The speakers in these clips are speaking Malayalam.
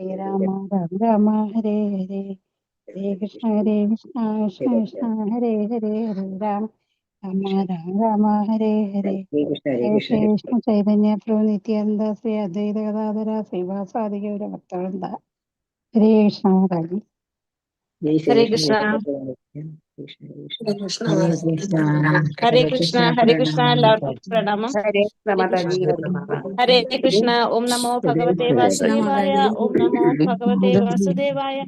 ഹരേ രാമ രാമ രാമ ഹരേ ഹരേ ഹരേ കൃഷ്ണ കൃഷ്ണ കൃഷ്ണ ഹരേ ഹരേ ഹരേ രാമ രാമ രാമ രാമ ഹരേ ഹരേ ഹരേ ശ്രീ വിഷ്ണു ചൈതന്യ പ്രഭു നിത്യാനന്ദ ശ്രീ അദ്വൈത ഗദാധര ശ്രീവാസാദി ഗൗര ഭക്തവൃന്ദ ഹരേ കൃഷ്ണ രാജി ഹരേ കൃഷ്ണ. ഹരേ കൃഷ്ണ. ഹരേ കൃഷ്ണ. എല്ലാവർക്കും പ്രണാമം. ഹരേ കൃഷ്ണ. ഓം നമോ ഭഗവതേ വാസുദേവായ. ഓം നമോ ഭഗവതേ വാസുദേവായ.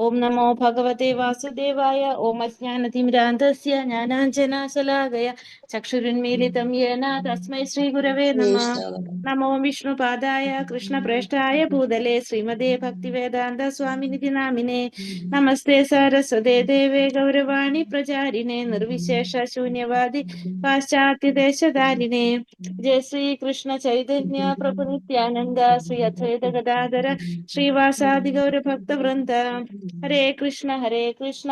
ഓം നമോ ഭഗവതേ വാസുദേവായ. ഓം അജ്ഞാനതിമിരാന്ധസ്യ ജ്ഞാനാഞ്ജനശലാകയ ചക്ഷുരുന്മീലിതം യേന തസ്മൈ ശ്രീ ഗുരവേ നമഃ. നമോ വിഷ്ണുപാദായ കൃഷ്ണപ്രേഷ്ഠായ ഭൂതലേ ശ്രീമതേ ഭക്തിവേദാന്ത സ്വാമിനിധി നാമിനേ. നമസ്തേ സരസ്വതേ ദേവേ ഗൗരവാണി പ്രചാരിണേ നിർവിശേഷ ശൂന്യവാദി പാശ്ചാത്യദേശധാരിണേ. ജയ ശ്രീ കൃഷ്ണ ചൈതന്യ പ്രഭു നിത്യാനന്ദ ശ്രീ അദ്വൈത ഗദാധര ശ്രീവാസാദി ഗൗര ഭക്തവൃന്ദ. ഹരേ കൃഷ്ണ കൃഷ്ണ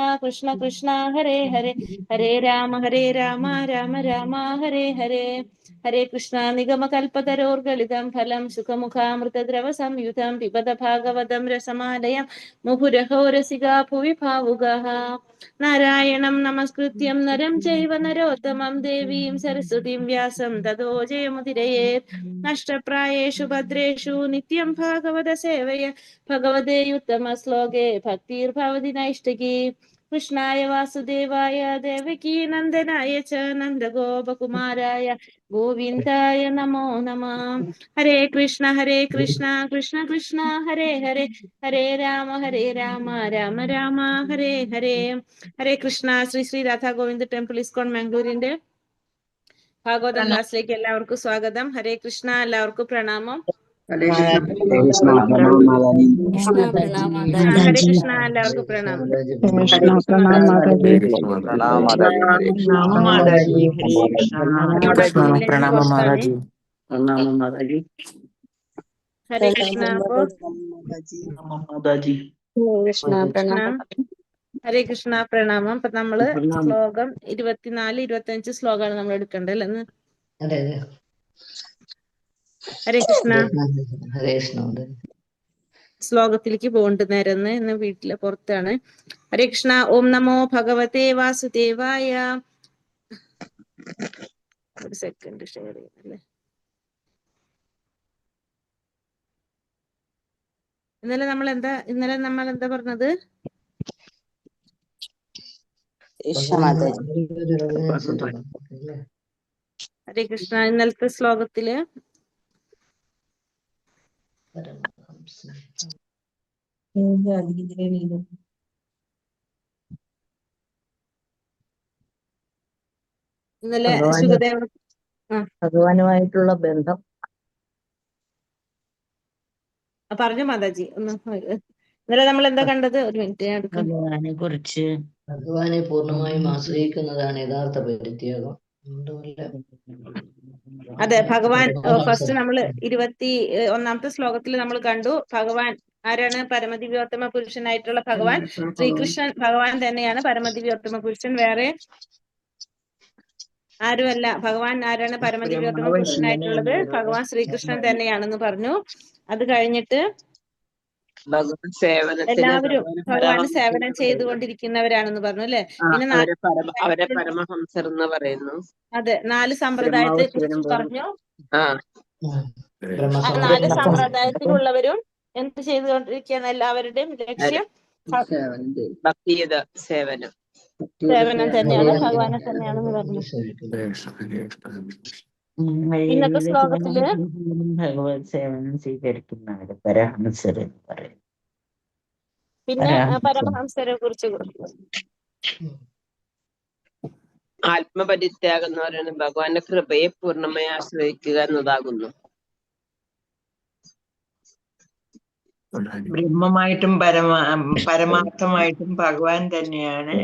കൃഷ്ണ ഹരേ ഹരേ ഹരേ രാമ രാമ രാമ ഹരേ ഹരേ. ഹരേ കൃഷ്ണ. നിഗമകൽപതരോർഗളിതം ഫലം സുഖമുഖാമൃതദ്രവ സംയുതം പിബത ഭാഗവതം രസമാലയം മുഹുരഹോ രസികാ ഭുവി ഭാവുകാഃ. നാരായണം നമസ്കൃത്യം നരം ചൈവ നരോത്തമം ദേവീം സരസ്വതീം വ്യാസം തതോ ജയമുദിരയേത്. നഷ്ടപ്രായേഷു ഭദ്രേഷു നിത്യം ഭാഗവത സേവയ ഭഗവതേ ഉത്തമ ശ്ലോകേ ഭക്തിർഭവതി നൈഷ്ഠികീ. കൃഷ്ണായ വാസുദേവായ ദേവകീ നന്ദനായ ച നന്ദഗോപകുമാരായ ഗോവിന്ദായ നമോ നമഃ. ഹരേ കൃഷ്ണ കൃഷ്ണ കൃഷ്ണ ഹരേ ഹരേ ഹരേ രാമ രാമ രാമ ഹരേ ഹരേ. ഹരേ കൃഷ്ണ. ശ്രീ ശ്രീ രാധാ ഗോവിന്ദ് ടെമ്പിൾ ഇസ്കോൺ മാംഗ്ലൂരിന്റെ ഭാഗവതം ക്ലാസ്സിലേക്ക് എല്ലാവർക്കും സ്വാഗതം. ഹരേ കൃഷ്ണ. എല്ലാവർക്കും പ്രണാമം. ഹരേ കൃഷ്ണ. എല്ലാവർക്കും പ്രണാമം. ഹരേ കൃഷ്ണ. ഹരേ കൃഷ്ണ. പ്രണാമം. അപ്പൊ നമ്മള് ശ്ലോകം 24-25 ശ്ലോകമാണ് നമ്മൾ എടുക്കേണ്ടത് അല്ലെന്ന്. ഹരേ കൃഷ്ണ. ശ്ലോകത്തിലേക്ക് പോകേണ്ട നേരം ഇന്ന് വീട്ടിലെ പുറത്താണ്. ഹരേ കൃഷ്ണ. ഓം നമോ ഭഗവതേ വാസുദേവായ. ഒരു സെക്കൻഡ് ഷെയർ ചെയ്യുന്നല്ലേ. ഇന്നലെ നമ്മൾ എന്താ പറഞ്ഞത്? ഹരേ കൃഷ്ണ. ഇന്നലത്തെ ശ്ലോകത്തില് ഇന്നലെ ശുഭദേവ ഭഗവാനുമായിട്ടുള്ള ബന്ധം പറഞ്ഞു മാതാജി. ഇന്നലെ നമ്മൾ എന്താ കണ്ടത്? ഒരു മിനിറ്റ് ഭഗവാനെ കുറിച്ച്. ഭഗവാനെ പൂർണ്ണമായും ആശ്രയിക്കുന്നതാണ് യഥാർത്ഥ പരിത്യാഗം. അതെ, ഭഗവാൻ ഫസ്റ്റ് നമ്മൾ 21ാമത്തെ ശ്ലോകത്തിൽ നമ്മൾ കണ്ടു. ഭഗവാൻ ആരാണ്? പരമദിവ്യോത്തമ പുരുഷനായിട്ടുള്ള ഭഗവാൻ ശ്രീകൃഷ്ണൻ ഭഗവാൻ തന്നെയാണ് പരമദിവ്യോത്തമ പുരുഷൻ, വേറെ ആരുമല്ല. ഭഗവാൻ ആരാണ് പരമദിവ്യോത്തമ പുരുഷനായിട്ടുള്ളത്? ഭഗവാൻ ശ്രീകൃഷ്ണൻ തന്നെയാണെന്ന് പറഞ്ഞു. അത് കഴിഞ്ഞിട്ട് എല്ലാവരും ഭഗവാന് സേവനം ചെയ്തുകൊണ്ടിരിക്കുന്നവരാണെന്ന് പറഞ്ഞു അല്ലെ. പിന്നെ അവരെ പരമഹംസർ എന്ന് പറയുന്നു. അതെ, 4 സമ്പ്രദായത്തെ കുറിച്ച് പറഞ്ഞു. 4 സമ്പ്രദായത്തിലുള്ളവരും എന്ത് ചെയ്തുകൊണ്ടിരിക്കുകയാണ്? എല്ലാവരുടെയും ലക്ഷ്യം ഭക്തിയുത സേവനം തന്നെയാണ്, ഭഗവാനെ തന്നെയാണെന്ന് പറഞ്ഞു. ഇന്നത്തെ ശ്ലോകത്തില് ഭഗവത് സേവനം സ്വീകരിക്കുന്നവര് പരഹംസർ എന്ന് പറയും. പിന്നെ പരമഹംസരെ കുറിച്ച് ആത്മപരിത്യാഗം എന്ന് പറയുന്നത് ഭഗവാന്റെ കൃപയെ പൂർണ്ണമായി ആശ്രയിക്കുക എന്നതാകുന്നു. ബ്രഹ്മമായിട്ടും പരമാർത്ഥമായിട്ടും ഭഗവാൻ തന്നെയാണ്.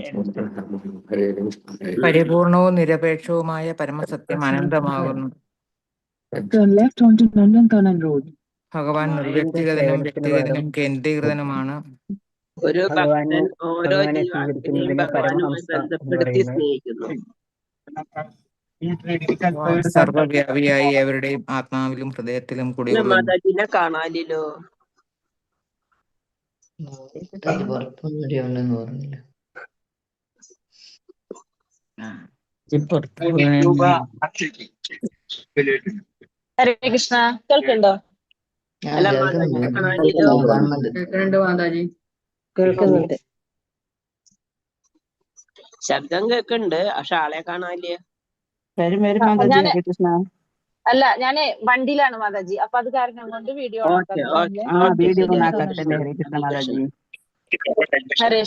പരിപൂർണവും നിരപേക്ഷവുമായ പരമസത്യം അനന്തമാകുന്നു. ഭഗവാൻ നിർവ്യക്തിഗതനും വ്യക്തിഗതനും കേന്ദ്രീകൃതനുമാണ്. ഒരു ഭക്തൻ ഓരോ ജീവാത്മനെയും ഭഗവാനുമായി ബന്ധപ്പെടുത്തി സ്നേഹിക്കുന്നു. സർവവ്യാപിയായി എവരുടെയും ആത്മാവിലും ഹൃദയത്തിലും കൂടി മാതാജിനെ കാണാനില്ലോ. പുറത്തുണ്ടെന്ന് പറഞ്ഞില്ല. പുറത്ത് ഹരേ കൃഷ്ണ, കേൾക്കുന്നുണ്ടോ? ഞാൻ അല്ല കേൾക്കുന്നുണ്ട്. മാതാജി കാണുന്നുണ്ട്. മാതാജി കേൾക്കുന്നുണ്ട്. ശബ്ദം കേൾക്കുന്നുണ്ട്, പക്ഷെ ആളെ കാണാനില്ല. വരും മാതാജി. ഞാന് ഹരേ കൃഷ്ണ. അല്ല, ഞാന് വണ്ടിയിലാണ് മാതാജി. അപ്പൊ അത് കാരണം കൊണ്ട് video okay okay okay video ശരി. ഓണാക്കാത്തല്ലേ. ഹരേ കൃഷ്ണ മാതാജി. ഹരേ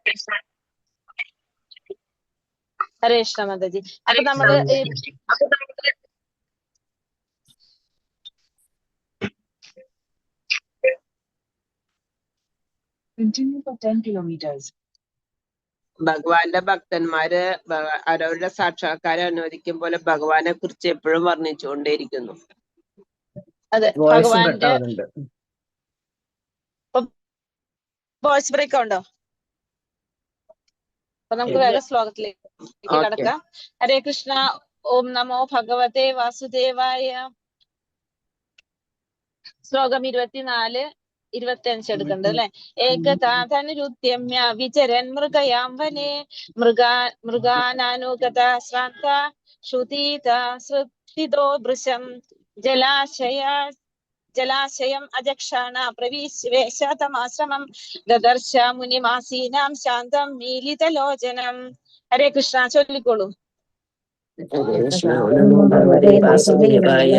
കൃഷ്ണ. ഹരേ കൃഷ്ണ മാതാജി. അപ്പൊ നമ്മള് ഭഗവാന്റെ ഭക്തന്മാര് അവരവരുടെ സാക്ഷാത്കാരം അനുവദിക്കും പോലെ ഭഗവാനെ കുറിച്ച് എപ്പോഴും വർണ്ണിച്ചുകൊണ്ടേയിരിക്കുന്നു. അതെ, ഭഗവാന്റെ വോയിസ് ബ്രേക്ക് ഉണ്ടോ? അപ്പൊ നമുക്ക് വേറെ ശ്ലോകത്തിലേക്ക് കടക്കാം. ഹരേ കൃഷ്ണ. ഓം നമോ ഭഗവതേ വാസുദേവായ. ശ്ലോകം 24, 25 എടുക്കണ്ടത് അല്ലെ. ഏകതാതനുരുദ്യമ്യ വിചരൻ മൃഗയാം വനെ മൃഗാനാനുഗത ശ്രാന്ത ശ്രുതീത സൃഷ്ടിതോ വൃശം ജലാശയം അജക്ഷാണ പ്രവിശതമാശ്രമം ദദർശ മുനിമാസീനാം ശാന്തം മീലിതലോചനം. ഹരേ കൃഷ്ണ, ചൊല്ലിക്കോളൂ. കൃഷ്ണ നമോ ഭഗവതേ വാസുദേവായ.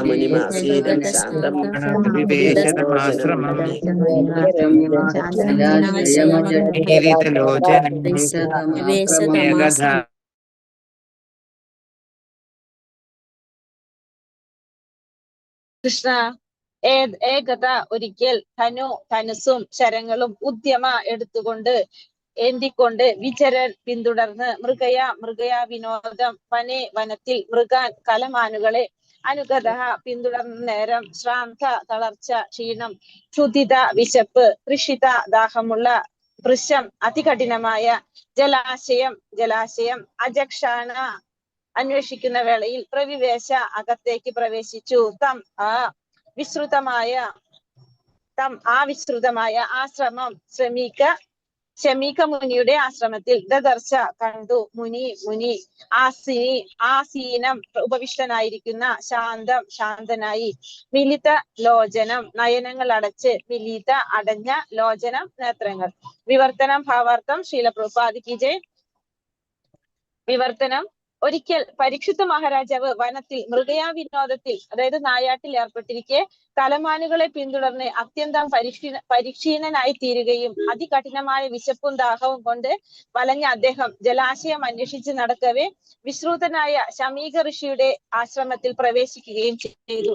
മുനിമാസീനം ശാന്തം വിവേശതമാശ്രമം കൃഷ്ണ. ഏകത ഒരിക്കൽ, ധനുസും ശരങ്ങളും ഉദ്യമ എടുത്തുകൊണ്ട് ഏന്തിക്കൊണ്ട് വിചരൻ പിന്തുടർന്ന് മൃഗയ വിനോദം വനെ വനത്തിൽ മൃഗാൻ കലമാനുകളെ അനുഗത പിന്തുടർന്ന നേരം ശ്രാന്ത തളർച്ച ക്ഷീണം ക്ഷുധിത വിശപ്പ് കൃഷിത ദാഹമുള്ള വൃശം അതികഠിനമായ ജലാശയം അജക്ഷാണ അന്വേഷിക്കുന്ന വേളയിൽ പ്രവിവേശ അകത്തേക്ക് പ്രവേശിച്ചു. ആ വിസ്തൃതമായ ആശ്രമം ശമീക മുനിയുടെ ആശ്രമത്തിൽ ദദർശ കണ്ടു. മുനി ആസീനം ഉപവിഷ്ടനായിരിക്കുന്ന ശാന്തനായി മിലിത ലോചനം നയനങ്ങൾ അടച്ച് അടഞ്ഞ ലോചനം നേത്രങ്ങൾ. വിവർത്തനം ഭാവാർത്ഥം ശ്രീല പ്രഭുപാദ് കി ജയ്. വിവർത്തനം. ഒരിക്കൽ പരീക്ഷിത് മഹാരാജാവ് വനത്തിൽ മൃഗയാ വിനോദത്തിൽ, അതായത് നായാട്ടിൽ ഏർപ്പെട്ടിരിക്കെ കലമാനുകളെ പിന്തുടർന്ന് അത്യന്തം പരിക്ഷീണനായി തീരുകയും അതികഠിനമായ വിശപ്പും ദാഹവും കൊണ്ട് വലഞ്ഞ അദ്ദേഹം ജലാശയം അന്വേഷിച്ച് നടക്കവേ വിശ്രുതനായ ശമീക ഋഷിയുടെ ആശ്രമത്തിൽ പ്രവേശിക്കുകയും ചെയ്തു.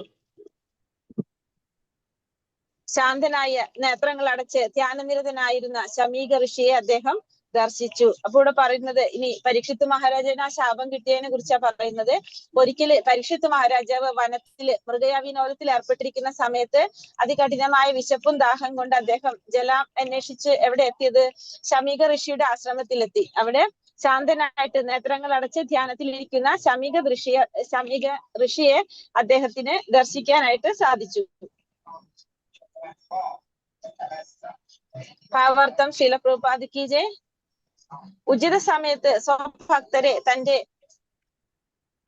ശാന്തനായ നേത്രങ്ങൾ അടച്ച് ധ്യാനനിരതനായിരുന്ന ശമീക ഋഷിയെ അദ്ദേഹം ദർശിച്ചു. അപ്പൊ ഇവിടെ പറയുന്നത്, ഇനി പരീക്ഷിത്ത് മഹാരാജാവിന് ആ ശാപം കിട്ടിയതിനെ കുറിച്ചാണ് പറയുന്നത്. ഒരിക്കല് പരീക്ഷിത്ത് മഹാരാജാവ് വനത്തില് മൃഗയാ വിനോദത്തിൽ ഏർപ്പെട്ടിരിക്കുന്ന സമയത്ത് അതികഠിനമായ വിശപ്പും ദാഹം കൊണ്ട് അദ്ദേഹം ജലം അന്വേഷിച്ച് എവിടെ എത്തിയത്? ശമീക ഋഷിയുടെ ആശ്രമത്തിലെത്തി. അവിടെ ശാന്തനായിട്ട് നേത്രങ്ങൾ അടച്ച് ധ്യാനത്തിലിരിക്കുന്ന ശമീക ഋഷിയെ അദ്ദേഹത്തിന് ദർശിക്കാനായിട്ട് സാധിച്ചു. ഭാവാർത്ഥം ശ്രീല പ്രഭുപാദ് കി ജയ്. ഉചിത സമയത്ത് സ്വഭക്തരെ തന്റെ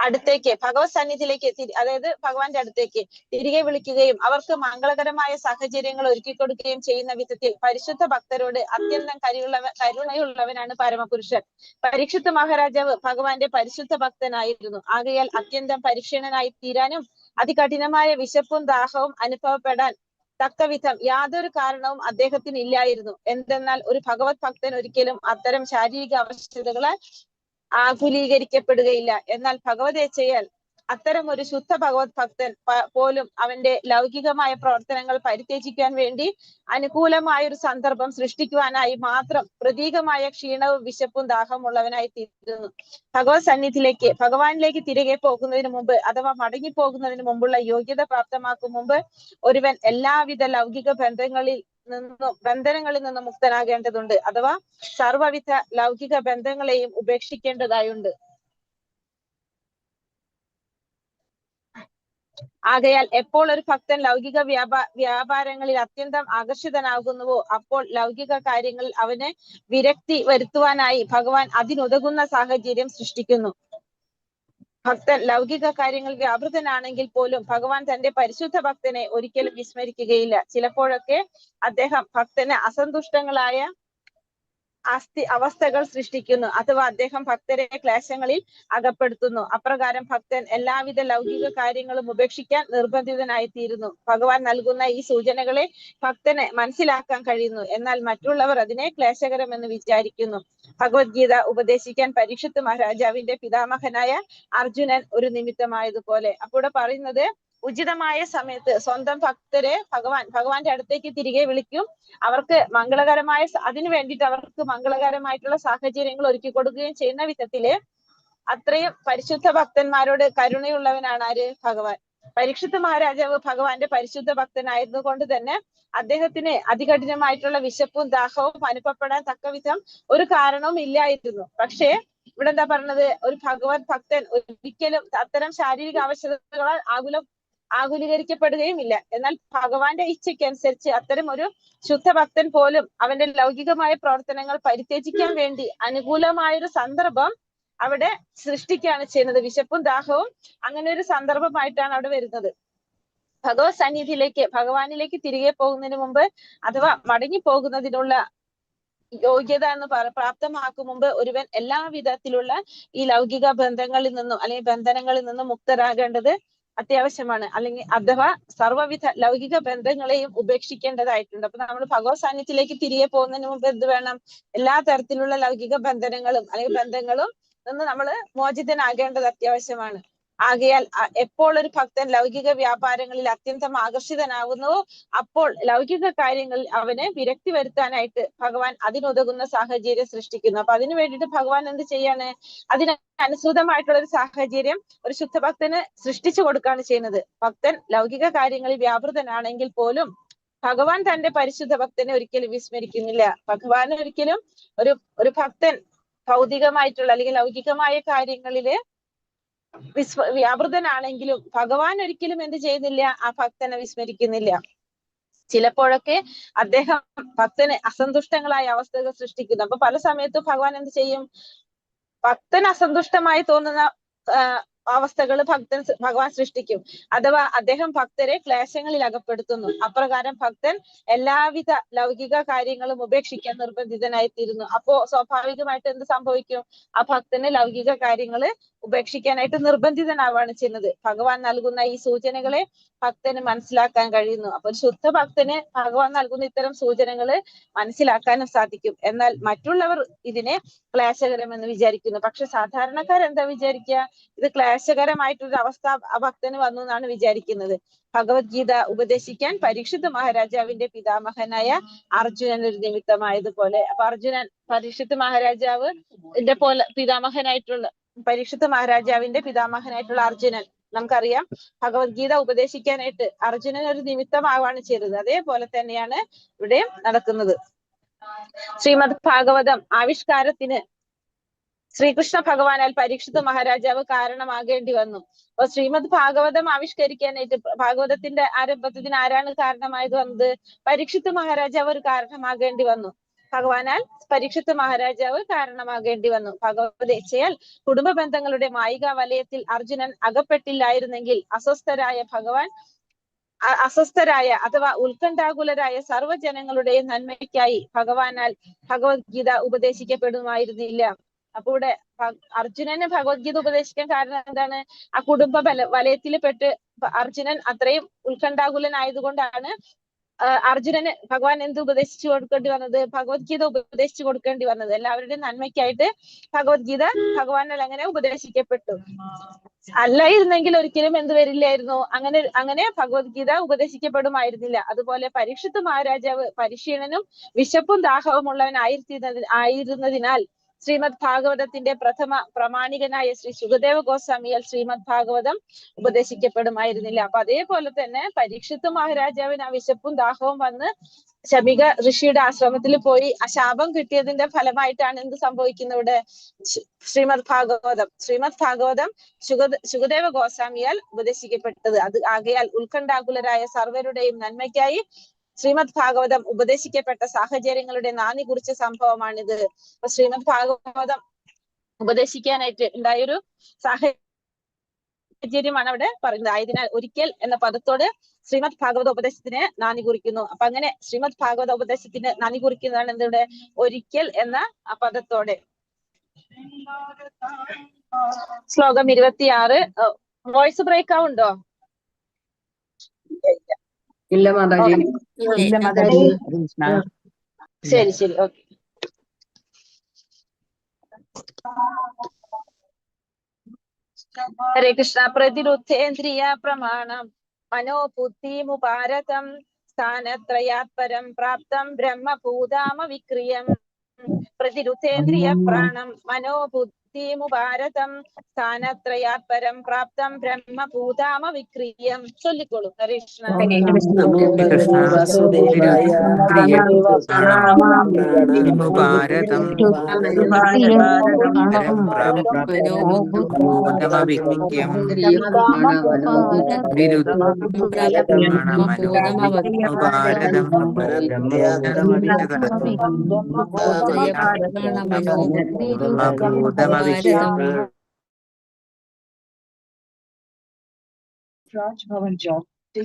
അടുത്തേക്ക് ഭഗവത് സന്നിധിയിലേക്ക് അതായത് ഭഗവാന്റെ അടുത്തേക്ക് തിരികെ വിളിക്കുകയും അവർക്ക് മംഗളകരമായ സാഹചര്യങ്ങൾ ഒരുക്കി കൊടുക്കുകയും ചെയ്യുന്ന വിധത്തിൽ പരിശുദ്ധ ഭക്തരോട് അത്യന്തം കരുണയുള്ളവനാണ് പരമപുരുഷൻ. പരീക്ഷിത്ത് മഹാരാജാവ് ഭഗവാന്റെ പരിശുദ്ധ ഭക്തനായിരുന്നു. ആകയാൽ അത്യന്തം പരിക്ഷീണനായി തീരാനും അതികഠിനമായ വിശപ്പും ദാഹവും അനുഭവപ്പെടാൻ തക്കവിധം യാതൊരു കാരണവും അദ്ദേഹത്തിന് ഇല്ലായിരുന്നു. എന്തെന്നാൽ ഒരു ഭഗവത് ഭക്തൻ ഒരിക്കലും അത്തരം ശാരീരിക അവസ്ഥകളാൽ ആകുലീകരിക്കപ്പെടുകയില്ല. എന്നാൽ ഭഗവതേച്ഛയാൽ അത്തരം ഒരു ശുദ്ധ ഭഗവത് ഭക്തൻ പോലും അവന്റെ ലൗകികമായ പ്രവർത്തനങ്ങൾ പരിത്യജിക്കാൻ വേണ്ടി അനുകൂലമായ ഒരു സന്ദർഭം സൃഷ്ടിക്കുവാനായി മാത്രം പ്രതീകമായ ക്ഷീണവും വിശപ്പും ദാഹമുള്ളവനായി തീരുന്നു. ഭഗവാനിലേക്ക് തിരികെ പോകുന്നതിന് മുമ്പ് അഥവാ മടങ്ങി പോകുന്നതിന് മുമ്പുള്ള യോഗ്യത പ്രാപ്തമാക്കും മുമ്പ് ഒരുവൻ എല്ലാവിധ ലൗകിക ബന്ധനങ്ങളിൽ നിന്നും മുക്തനാകേണ്ടതുണ്ട്. അഥവാ സർവവിധ ലൗകിക ബന്ധങ്ങളെയും ഉപേക്ഷിക്കേണ്ടതായുണ്ട്. ആകയാൽ എപ്പോൾ ഒരു ഭക്തൻ ലൗകിക വ്യാപാരങ്ങളിൽ അത്യന്തം ആകർഷിതനാകുന്നുവോ അപ്പോൾ ലൗകിക കാര്യങ്ങളിൽ അവന് വിരക്തി വരുത്തുവാനായി ഭഗവാൻ അതിനുതകുന്ന സാഹചര്യം സൃഷ്ടിക്കുന്നു. ഭക്തൻ ലൗകിക കാര്യങ്ങൾ വ്യാപൃതനാണെങ്കിൽ പോലും ഭഗവാൻ തന്റെ പരിശുദ്ധ ഭക്തനെ ഒരിക്കലും വിസ്മരിക്കുകയില്ല. ചിലപ്പോഴൊക്കെ അദ്ദേഹം ഭക്തന് അസന്തുഷ്ടങ്ങളായ അവസ്ഥകൾ സൃഷ്ടിക്കുന്നു അഥവാ അദ്ദേഹം ഭക്തരെ ക്ലേശങ്ങളിൽ അകപ്പെടുത്തുന്നു. അപ്രകാരം ഭക്തൻ എല്ലാവിധ ലൗകിക കാര്യങ്ങളും ഉപേക്ഷിക്കാൻ നിർബന്ധിതനായി തീരുന്നു. ഭഗവാൻ നൽകുന്ന ഈ സൂചനകളെ ഭക്തന് മനസ്സിലാക്കാൻ കഴിയുന്നു. എന്നാൽ മറ്റുള്ളവർ അതിനെ ക്ലേശകരമെന്ന് വിചാരിക്കുന്നു. ഭഗവത്ഗീത ഉപദേശിക്കാൻ പരീക്ഷിത്ത് മഹാരാജാവിന്റെ പിതാമഹനായ അർജുനൻ ഒരു നിമിത്തമായതുപോലെ. അപ്പോൾ പറയുന്നത് ഉചിതമായ സമയത്ത് സ്വന്തം ഭക്തരെ ഭഗവാന്റെ അടുത്തേക്ക് തിരികെ വിളിക്കും. അവർക്ക് മംഗളകരമായ അതിനു വേണ്ടിയിട്ട് അവർക്ക് മംഗളകരമായിട്ടുള്ള സാഹചര്യങ്ങൾ ഒരുക്കി കൊടുക്കുകയും ചെയ്യുന്ന വിധത്തില് അത്രയും പരിശുദ്ധ ഭക്തന്മാരോട് കരുണയുള്ളവനാണ് ആര്? ഭഗവാൻ. പരീക്ഷിത്ത് മഹാരാജാവ് ഭഗവാന്റെ പരിശുദ്ധ ഭക്തനായത് കൊണ്ട് തന്നെ അദ്ദേഹത്തിന് അതികഠിനമായിട്ടുള്ള വിശപ്പും ദാഹവും അനുഭവപ്പെടാൻ തക്കവിധം ഒരു കാരണവും ഇല്ലായിരുന്നു. പക്ഷേ ഇവിടെ എന്താ പറഞ്ഞത്? ഒരു ഭഗവത് ഭക്തൻ ഒരിക്കലും അത്തരം ശാരീരിക ആവശ്യകതകളാൽ ആകുലീകരിക്കപ്പെടുകയും ഇല്ല. എന്നാൽ ഭഗവാന്റെ ഇച്ഛയ്ക്കനുസരിച്ച് അത്തരം ഒരു ശുദ്ധ ഭക്തൻ പോലും അവന്റെ ലൗകികമായ പ്രവർത്തനങ്ങൾ പരിത്യജിക്കാൻ വേണ്ടി അനുകൂലമായൊരു സന്ദർഭം അവിടെ സൃഷ്ടിക്കുകയാണ് ചെയ്യുന്നത്. വിശപ്പും ദാഹവും അങ്ങനെ ഒരു സന്ദർഭമായിട്ടാണ് അവിടെ വരുന്നത്. ഭഗവത് സന്നിധിയിലേക്ക് ഭഗവാനിലേക്ക് തിരികെ പോകുന്നതിന് മുമ്പ് അഥവാ മടങ്ങി പോകുന്നതിനുള്ള യോഗ്യത എന്ന് പ്രാപ്തമാക്കും മുമ്പ് ഒരുവൻ എല്ലാ വിധത്തിലുള്ള ഈ ലൗകിക ബന്ധങ്ങളിൽ നിന്നും അല്ലെങ്കിൽ ബന്ധനങ്ങളിൽ നിന്നും മുക്തരാകേണ്ടത് അത്യാവശ്യമാണ്. അല്ലെങ്കിൽ അഥവാ സർവ്വവിധ ലൗകിക ബന്ധങ്ങളെയും ഉപേക്ഷിക്കേണ്ടതായിട്ടുണ്ട്. അപ്പൊ നമ്മൾ ഭഗവത് സാന്നിധ്യത്തിലേക്ക് തിരികെ പോകുന്നതിന് മുമ്പ് എന്ത് വേണം? എല്ലാ തരത്തിലുള്ള ലൗകിക ബന്ധനങ്ങളും അല്ലെങ്കിൽ ബന്ധങ്ങളും നിന്ന് നമ്മൾ മോചിതനാകേണ്ടത് അത്യാവശ്യമാണ്. ആകയാൽ എപ്പോൾ ഒരു ഭക്തൻ ലൗകിക വ്യാപാരങ്ങളിൽ അത്യന്തം ആകർഷിതനാകുന്നുവോ അപ്പോൾ ലൗകിക കാര്യങ്ങളിൽ അവന് വിരക്തി വരുത്താനായിട്ട് ഭഗവാൻ അതിനുതകുന്ന സാഹചര്യം സൃഷ്ടിക്കുന്നു. അപ്പൊ അതിനു വേണ്ടിയിട്ട് ഭഗവാൻ എന്ത് ചെയ്യാണ്? അതിനനുസൃതമായിട്ടുള്ള ഒരു സാഹചര്യം ഒരു ശുദ്ധഭക്തന് സൃഷ്ടിച്ചു കൊടുക്കുകയാണ് ചെയ്യുന്നത്. ഭക്തൻ ലൗകിക കാര്യങ്ങളിൽ വ്യാപൃതനാണെങ്കിൽ പോലും ഭഗവാൻ തന്റെ പരിശുദ്ധ ഭക്തനെ ഒരിക്കലും വിസ്മരിക്കുന്നില്ല. ഭഗവാൻ ഒരിക്കലും ഒരു ഭക്തൻ ഭൗതികമായിട്ടുള്ള അല്ലെങ്കിൽ ലൗകികമായ കാര്യങ്ങളില് വ്യാപൃതനാണെങ്കിലും ഭഗവാൻ ഒരിക്കലും എന്ത് ചെയ്യുന്നില്ല? ആ ഭക്തനെ വിസ്മരിക്കുന്നില്ല. ചിലപ്പോഴൊക്കെ അദ്ദേഹം ഭക്തന് അസന്തുഷ്ടങ്ങളായ അവസ്ഥകൾ സൃഷ്ടിക്കുന്നു. അപ്പൊ പല സമയത്തും ഭഗവാൻ എന്ത് ചെയ്യും? ഭക്തൻ അസന്തുഷ്ടമായി തോന്നുന്ന അവസ്ഥകൾ ഭഗവാൻ സൃഷ്ടിക്കും. അഥവാ അദ്ദേഹം ഭക്തരെ ക്ലേശങ്ങളിൽ അകപ്പെടുത്തുന്നു. അപ്രകാരം ഭക്തൻ എല്ലാവിധ ലൗകിക കാര്യങ്ങളും ഉപേക്ഷിക്കാൻ നിർബന്ധിതനായിത്തീരുന്നു. അപ്പോ സ്വാഭാവികമായിട്ട് എന്ത് സംഭവിക്കും? ആ ഭക്തന് ലൗകിക കാര്യങ്ങള് ഉപേക്ഷിക്കാനായിട്ട് നിർബന്ധിതനാവാണ് ചെയ്യുന്നത്. ഭഗവാൻ നൽകുന്ന ഈ സൂചനകളെ ഭക്തന് മനസ്സിലാക്കാൻ കഴിയുന്നു. അപ്പൊ ശുദ്ധ ഭക്തന് ഭഗവാൻ നൽകുന്ന ഇത്തരം സൂചനകള് മനസ്സിലാക്കാനും സാധിക്കും. എന്നാൽ മറ്റുള്ളവർ ഇതിനെ ക്ലേശകരമെന്ന് വിചാരിക്കുന്നു. പക്ഷെ സാധാരണക്കാരെന്താ വിചാരിക്കുക? ഇത് ക്ലേശകരമായിട്ടൊരു അവസ്ഥ ആ ഭക്തന് വന്നു എന്നാണ് വിചാരിക്കുന്നത്. ഭഗവത്ഗീത ഉപദേശിക്കാൻ പരീക്ഷിത്ത് മഹാരാജാവിന്റെ പിതാമഹനായ അർജുനൻ ഒരു നിമിത്തമായതുപോലെ. അപ്പൊ പരീക്ഷിത്ത് മഹാരാജാവ് പരീക്ഷിത്ത് മഹാരാജാവിന്റെ പിതാമഹനായിട്ടുള്ള അർജുനൻ, നമുക്കറിയാം ഭഗവത്ഗീത ഉപദേശിക്കാനായിട്ട് അർജുനൻ ഒരു നിമിത്തമാവാണ് ചെയ്തത്. അതേപോലെ തന്നെയാണ് ഇവിടെ നടക്കുന്നത്. ശ്രീമദ് ഭാഗവതം ആവിഷ്കാരത്തിന് ശ്രീകൃഷ്ണ ഭഗവാനാൽ പരീക്ഷിത്ത് മഹാരാജാവ് കാരണമാകേണ്ടി വന്നു. അപ്പൊ ശ്രീമദ് ഭാഗവതം ആവിഷ്കരിക്കാനായിട്ട് ഭാഗവതത്തിന്റെ ആരംഭത്തിന് ആരാണ് കാരണമായത് വന്നത്? പരീക്ഷിത്ത് മഹാരാജാവ് ഒരു കാരണമാകേണ്ടി വന്നു. ഭഗവാനാൽ പരീക്ഷിത്ത് മഹാരാജാവ് കാരണമാകേണ്ടി വന്നു. ഭഗവതേച്ഛയാൽ കുടുംബ ബന്ധങ്ങളുടെ മായിക വലയത്തിൽ അർജുനൻ അകപ്പെട്ടില്ലായിരുന്നെങ്കിൽ അസ്വസ്ഥരായ അഥവാ ഉത്കണ്ഠാകുലരായ സർവ്വജനങ്ങളുടെയും നന്മയ്ക്കായി ഭഗവാനാൽ ഭഗവത്ഗീത ഉപദേശിക്കപ്പെടുമായിരുന്നില്ല. അപ്പൊ ഇവിടെ അർജുനന് ഭഗവത്ഗീത ഉപദേശിക്കാൻ കാരണം എന്താണ്? ആ കുടുംബ വലയത്തിൽ പെട്ട് അർജുനൻ അത്രയും ഉത്കണ്ഠാകുലനായതുകൊണ്ടാണ് അർജുനന് ഭഗവാൻ എന്ത് ഉപദേശിച്ചു കൊടുക്കേണ്ടി വന്നത്? ഭഗവത്ഗീത ഉപദേശിച്ചു കൊടുക്കേണ്ടി വന്നത്. എല്ലാവരുടെയും നന്മയ്ക്കായിട്ട് ഭഗവത്ഗീത ഭഗവാനാൽ അങ്ങനെ ഉപദേശിക്കപ്പെട്ടു. അല്ലായിരുന്നെങ്കിൽ ഒരിക്കലും എന്ത് വരില്ലായിരുന്നു, അങ്ങനെ ഭഗവത്ഗീത ഉപദേശിക്കപ്പെടുമായിരുന്നില്ല. അതുപോലെ പരീക്ഷിത്ത് മഹാരാജാവ് പരിശീലനും വിശപ്പും ദാഹവും ആയിരുന്നതിനാൽ ശ്രീമദ് ഭാഗവതത്തിന്റെ പ്രഥമ പ്രമാണികനായ ശ്രീ സുഖദേവ ഗോസ്വാമിയാൽ ശ്രീമദ് ഭാഗവതം ഉപദേശിക്കപ്പെടുമായിരുന്നില്ല. അപ്പൊ അതേപോലെ തന്നെ പരീക്ഷിത്ത് മഹാരാജാവിന് ആ വിശപ്പും ദാഹവും വന്ന് ശമിക ഋഷിയുടെ ആശ്രമത്തിൽ പോയി ആ ശാപം കിട്ടിയതിന്റെ ഫലമായിട്ടാണ് എന്ത് സംഭവിക്കുന്നത് ഇവിടെ? ശ്രീമദ് ഭാഗവതം സുഖദേവ ഗോസ്വാമിയാൽ ഉപദേശിക്കപ്പെട്ടത്. അത് ആകയാൽ ഉത്കണ്ഠാകുലരായ സർവരുടെയും നന്മയ്ക്കായി ശ്രീമദ് ഭാഗവതം ഉപദേശിക്കപ്പെട്ട സാഹചര്യങ്ങളുടെ നാന്ദി കുറിച്ച സംഭവമാണിത്. അപ്പൊ ശ്രീമദ് ഭാഗവതം ഉപദേശിക്കാനായിട്ട് ഉണ്ടായൊരു സാഹചര്യമാണ് അവിടെ പറയുന്നത്. ആയതിനാൽ ഒരിക്കൽ എന്ന പദത്തോട് ശ്രീമദ് ഭാഗവത ഉപദേശത്തിന് നാന്ദി കുറിക്കുന്നു. അപ്പൊ അങ്ങനെ ശ്രീമദ് ഭാഗവത ഉപദേശത്തിന് നാന്ദി കുറിക്കുന്നതാണ് എന്തിവിടെ? ഒരിക്കൽ എന്ന ആ പദത്തോടെ. ശ്ലോകം 26. വോയിസ് ബ്രേക്ക് ആവുണ്ടോ? ഇല്ല മാതാജി. ഇല്ല മാതാജി. ശരി, ഓക്കെ. ഹരേ കൃഷ്ണ. പ്രതിരുദ്ധേന്ദ്രിയ പ്രമാണം മനോബുദ്ധിമുപാരതം സ്ഥാനത്രയാത് പരം പ്രാപ്തം ബ്രഹ്മഭൂതാമ വിക്രിയം. പ്രതിരുദ്ധേന്ദ്രിയ പ്രാണം മനോബുദ്ധിമുപാരതം സ്ഥാനത്രയാത് പരം പ്രാപ്തം ബ്രഹ്മഭൂതാമ വിക്രിയം. ചൊല്ലിക്കോളൂ. ഹരേ കൃഷ്ണ. നമോ ഭഗവതേ വാസുദേവായ. ഭാരതം മനോബുദ്ധിം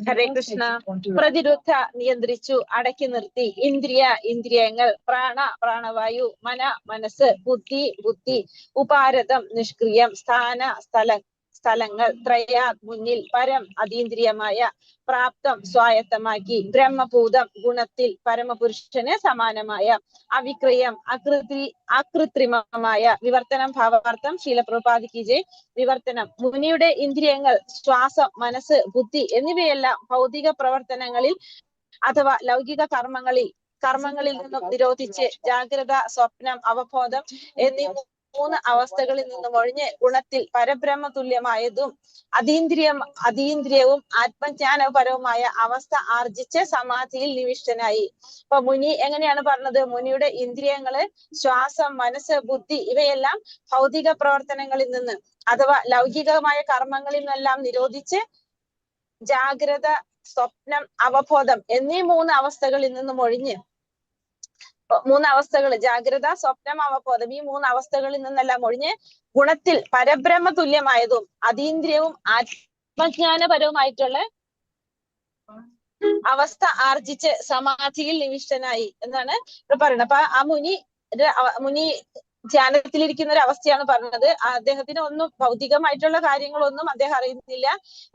ഹരേ കൃഷ്ണ. പ്രതിരുദ്ധ നിയന്ത്രിച്ചു, അടക്കി നിർത്തി. ഇന്ദ്രിയങ്ങൾ, പ്രാണവായു, മനസ്സ്, ബുദ്ധി, ഉപാരതം നിഷ്ക്രിയം, സ്ഥലങ്ങൾ, ത്രയാ മുന്നിൽ, പരം അതീന്ദ്രിയമായ, പ്രാപ്തം സ്വായത്തമാക്കി, ബ്രഹ്മഭൂതം ഗുണത്തിൽ പരമപുരുഷന് സമാനമായ, അവിക്രിയം അകൃത്രിമമായ, വിവർത്തനം ഭാവാർത്ഥം ശീല പ്രഭുപാദിക്ക് ജയ്. വിവർത്തനം: മുനിയുടെ ഇന്ദ്രിയങ്ങൾ, ശ്വാസം, മനസ്സ്, ബുദ്ധി എന്നിവയെല്ലാം ഭൗതിക പ്രവർത്തനങ്ങളിൽ അഥവാ ലൗകിക കർമ്മങ്ങളിൽ നിന്നും നിരോധിച്ച് ജാഗ്രത, സ്വപ്നം, അവബോധം എന്നീ 3 അവസ്ഥകളിൽ നിന്നും ഒഴിഞ്ഞ് ഗുണത്തിൽ പരബ്രഹ്മ തുല്യമായതും അതീന്ദ്രിയവും ആത്മജ്ഞാനപരവുമായ അവസ്ഥ ആർജിച്ച് സമാധിയിൽ നിവിഷ്ടനായി. അപ്പൊ മുനി എങ്ങനെയാണ് പറഞ്ഞത്? മുനിയുടെ ഇന്ദ്രിയങ്ങള്, ശ്വാസം, മനസ്സ്, ബുദ്ധി ഇവയെല്ലാം ഭൗതിക പ്രവർത്തനങ്ങളിൽ നിന്ന് അഥവാ ലൗകികമായ കർമ്മങ്ങളിൽ നിന്നെല്ലാം നിരോധിച്ച് ജാഗ്രത, സ്വപ്നം, അവബോധം എന്നീ 3 അവസ്ഥകളിൽ നിന്നും ഒഴിഞ്ഞ് 3 അവസ്ഥകൾ, ജാഗ്രത, സ്വപ്നം, അവബോധം, ഈ 3 അവസ്ഥകളിൽ നിന്നെല്ലാം ഒഴിഞ്ഞ് ഗുണത്തിൽ പരബ്രഹ്മ തുല്യമായതും അതീന്ദ്രിയവും ആത്മജ്ഞാനപരവുമായിട്ടുള്ള അവസ്ഥ ആർജിച്ച് സമാധിയിൽ നിവിഷ്ടനായി എന്നാണ് പറയുന്നത്. അപ്പൊ ആ മുനി ധ്യാനത്തിലിരിക്കുന്ന ഒരു അവസ്ഥയാണ് പറഞ്ഞത്. അദ്ദേഹത്തിന് ഒന്നും ഭൗതികമായിട്ടുള്ള കാര്യങ്ങളൊന്നും അദ്ദേഹം അറിയുന്നില്ല.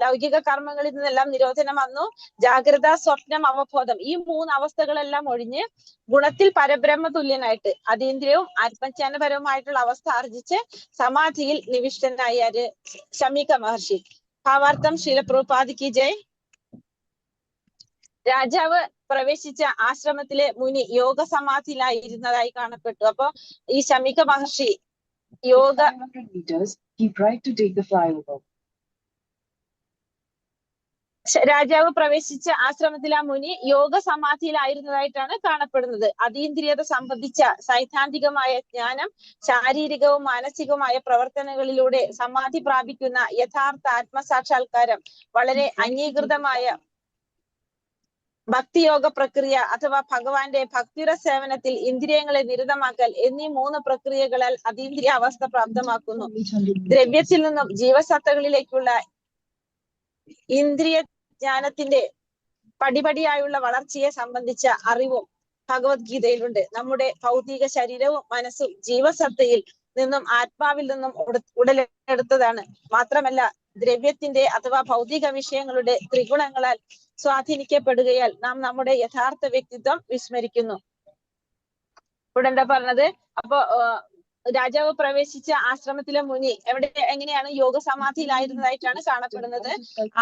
ലൗകിക കർമ്മങ്ങളിൽ നിന്നെല്ലാം നിരോധനം വന്നു. ജാഗ്രത, സ്വപ്നം, അവബോധം ഈ 3 അവസ്ഥകളെല്ലാം ഒഴിഞ്ഞ് ഗുണത്തിൽ പരബ്രഹ്മ തുല്യനായിട്ട് അതീന്ദ്രിയവും ആത്മജ്ഞാനപരവുമായിട്ടുള്ള അവസ്ഥ ആർജിച്ച് സമാധിയിൽ നിവിഷ്ടനായ ശമീക മഹർഷി. ഭാവാർത്ഥം ശീല പ്രഭുപാദിക്ക് ജയ്. രാജാവ് പ്രവേശിച്ച ആശ്രമത്തിലെ മുനി യോഗ സമാധിയിലായിരുന്നതായി കാണപ്പെട്ടു. അപ്പൊ ഈ ശമീക മഹർഷി രാജാവ് പ്രവേശിച്ച ആശ്രമത്തിൽ ആ മുനി യോഗ സമാധിയിലായിരുന്നതായിട്ടാണ് കാണപ്പെടുന്നത്. അതീന്ദ്രിയത സംബന്ധിച്ച സൈദ്ധാന്തികമായ ജ്ഞാനം ശാരീരികവും മാനസികവുമായ പ്രവർത്തനങ്ങളിലൂടെ സമാധി പ്രാപിക്കുന്ന യഥാർത്ഥ ആത്മസാക്ഷാത്കാരം വളരെ അംഗീകൃതമായ ഭക്തിയോഗ പ്രക്രിയ അഥവാ ഭഗവാന്റെ ഭക്തിര സേവനത്തിൽ ഇന്ദ്രിയങ്ങളെ നിരതമാക്കൽ എന്നീ 3 പ്രക്രിയകളാൽ അതീന്ദ്രിയ അവസ്ഥ പ്രാപ്തമാക്കുന്നു. ദ്രവ്യത്തിൽ നിന്നും ജീവസത്തകളിലേക്കുള്ള ഇന്ദ്രിയ ജ്ഞാനത്തിന്റെ പടിപടിയായുള്ള വളർച്ചയെ സംബന്ധിച്ച അറിവും ഭഗവത്ഗീതയിലുണ്ട്. നമ്മുടെ ഭൗതിക ശരീരവും മനസ്സും ജീവസത്തയിൽ നിന്നും ആത്മാവിൽ നിന്നും ഉടലെടുത്തതാണ്. മാത്രമല്ല ദ്രവ്യത്തിന്റെ അഥവാ ഭൗതിക വിഷയങ്ങളുടെ ത്രിഗുണങ്ങളാൽ സ്വാധീനിക്കപ്പെടുകയാൽ നാം നമ്മുടെ യഥാർത്ഥ വ്യക്തിത്വം വിസ്മരിക്കുന്നു. ഇവിടെ എന്താ പറഞ്ഞത്? അപ്പൊ രാജാവ് പ്രവേശിച്ച ആശ്രമത്തിലെ മുനി എങ്ങനെയാണ് യോഗ സമാധിയിലായിരുന്നതായിട്ടാണ് കാണപ്പെടുന്നത്.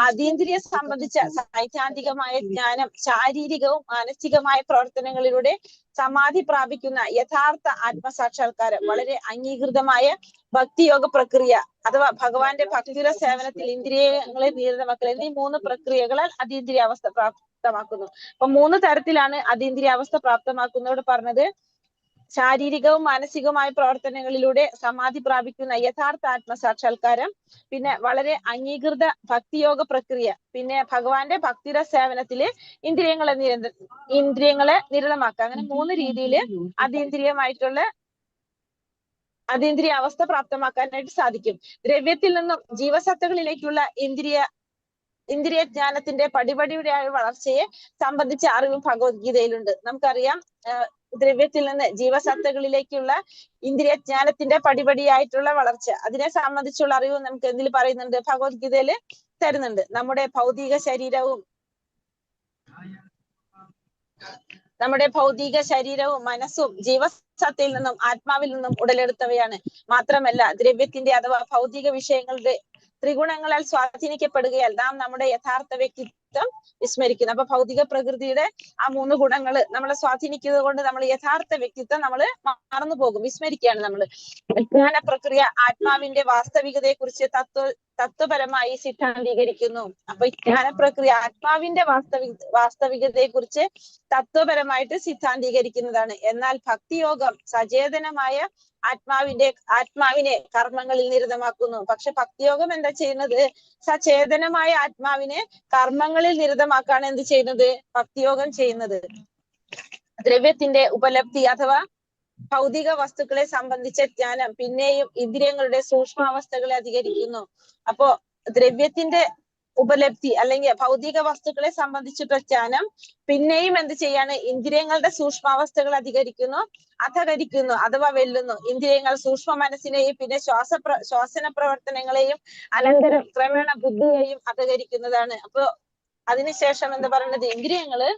അതീന്ദ്രിയ സംബന്ധിച്ച സൈദ്ധാന്തികമായ ജ്ഞാനം ശാരീരികവും മാനസികമായ പ്രവർത്തനങ്ങളിലൂടെ സമാധി പ്രാപിക്കുന്ന യഥാർത്ഥ ആത്മസാക്ഷാത്കാരം, വളരെ അംഗീകൃതമായ ഭക്തിയോഗ പ്രക്രിയ അഥവാ ഭഗവാന്റെ ഭക്തിയുടെ സേവനത്തിൽ ഇന്ദ്രിയങ്ങളെ നിയന്ത്രിതമാക്കൽ എന്നീ 3 പ്രക്രിയകളാൽ അതീന്ദ്രിയാവസ്ഥ പ്രാപ്തമാക്കുന്നു. അപ്പൊ 3 തരത്തിലാണ് അതീന്ദ്രിയാവസ്ഥ പ്രാപ്തമാക്കുന്നതോട് പറഞ്ഞത്. ശാരീരികവും മാനസികവുമായ പ്രവർത്തനങ്ങളിലൂടെ സമാധി പ്രാപിക്കുന്ന യഥാർത്ഥ ആത്മസാക്ഷാത്കാരം, പിന്നെ വളരെ അംഗീകൃത ഭക്തിയോഗ പ്രക്രിയ, പിന്നെ ഭഗവാന്റെ ഭക്തിയുടെ സേവനത്തില് ഇന്ദ്രിയങ്ങളെ നിരതമാക്കുക. അങ്ങനെ 3 രീതിയിൽ അതീന്ദ്രിയ അവസ്ഥ പ്രാപ്തമാക്കാനായിട്ട് സാധിക്കും. ദ്രവ്യത്തിൽ നിന്നും ജീവസത്തകളിലേക്കുള്ള ഇന്ദ്രിയ ജ്ഞാനത്തിന്റെ പടിപടിയുടെ വളർച്ചയെ സംബന്ധിച്ച അറിവ് ഭഗവത്ഗീതയിലുണ്ട്. നമുക്കറിയാം, ദ്രവ്യത്തിൽ നിന്ന് ജീവസത്തകളിലേക്കുള്ള ഇന്ദ്രിയ ജ്ഞാനത്തിന്റെ പടിപടിയായിട്ടുള്ള വളർച്ച, അതിനെ സംബന്ധിച്ചുള്ള അറിവ് നമുക്ക് എന്തിൽ പറയുന്നുണ്ട്? ഭഗവത്ഗീതയിൽ തരുന്നുണ്ട്. നമ്മുടെ ഭൗതിക ശരീരവും മനസ്സും ജീവസത്തയിൽ നിന്നും ആത്മാവിൽ നിന്നും ഉടലെടുത്തവയാണ്. മാത്രമല്ല ദ്രവ്യത്തിന്റെ അഥവാ ഭൗതിക വിഷയങ്ങളുടെ ത്രിഗുണങ്ങളാൽ സ്വാധീനിക്കപ്പെടുകയാൽ നാം നമ്മുടെ യഥാർത്ഥ വ്യക്തിത്വം വിസ്മരിക്കുന്നു. അപ്പൊ ഭൗതിക പ്രകൃതിയുടെ ആ 3 ഗുണങ്ങള് നമ്മളെ സ്വാധീനിക്കുന്നത് കൊണ്ട് നമ്മൾ യഥാർത്ഥ വ്യക്തിത്വം നമ്മൾ മറന്നു പോകും, വിസ്മരിക്കുകയാണ് നമ്മൾ. വിജ്ഞാന പ്രക്രിയ ആത്മാവിന്റെ വാസ്തവികതയെ കുറിച്ച് തത്വപരമായി സിദ്ധാന്തീകരിക്കുന്നു. അപ്പൊ ജ്ഞാന പ്രക്രിയ ആത്മാവിന്റെ വാസ്തവികതയെ കുറിച്ച് തത്വപരമായിട്ട് സിദ്ധാന്തീകരിക്കുന്നതാണ്. എന്നാൽ ഭക്തിയോഗം സചേതനമായ ആത്മാവിനെ കർമ്മങ്ങളിൽ നിരതമാക്കുന്നു. പക്ഷെ ഭക്തിയോഗം എന്താ ചെയ്യുന്നത്? സചേതനമായ ആത്മാവിനെ കർമ്മങ്ങളിൽ നിരതമാക്കാണ് എന്ത് ചെയ്യുന്നത്? ഭക്തിയോഗം ചെയ്യുന്നത്. ദ്രവ്യത്തിന്റെ ഉപലബ്ധി അഥവാ ഭൗതിക വസ്തുക്കളെ സംബന്ധിച്ച ജ്ഞാനം പിന്നെയും ഇന്ദ്രിയങ്ങളുടെ സൂക്ഷ്മാവസ്ഥകളെ അധികരിക്കുന്നു. അപ്പോ ദ്രവ്യത്തിന്റെ ഉപലബ്ധി അല്ലെങ്കിൽ ഭൗതിക വസ്തുക്കളെ സംബന്ധിച്ചിട്ടുള്ള ജ്ഞാനം പിന്നെയും എന്ത് ചെയ്യാണ്? ഇന്ദ്രിയങ്ങളുടെ സൂക്ഷ്മാവസ്ഥകൾ അധകരിക്കുന്നു അഥവാ വെല്ലുന്നു. ഇന്ദ്രിയങ്ങൾ സൂക്ഷ്മ മനസ്സിനെയും പിന്നെ ശ്വാസന പ്രവർത്തനങ്ങളെയും അനന്തരം ക്രമേണ ബുദ്ധിയെയും അധകരിക്കുന്നതാണ്. അപ്പൊ അതിനുശേഷം എന്താ പറയുന്നത്? ഇന്ദ്രിയങ്ങള്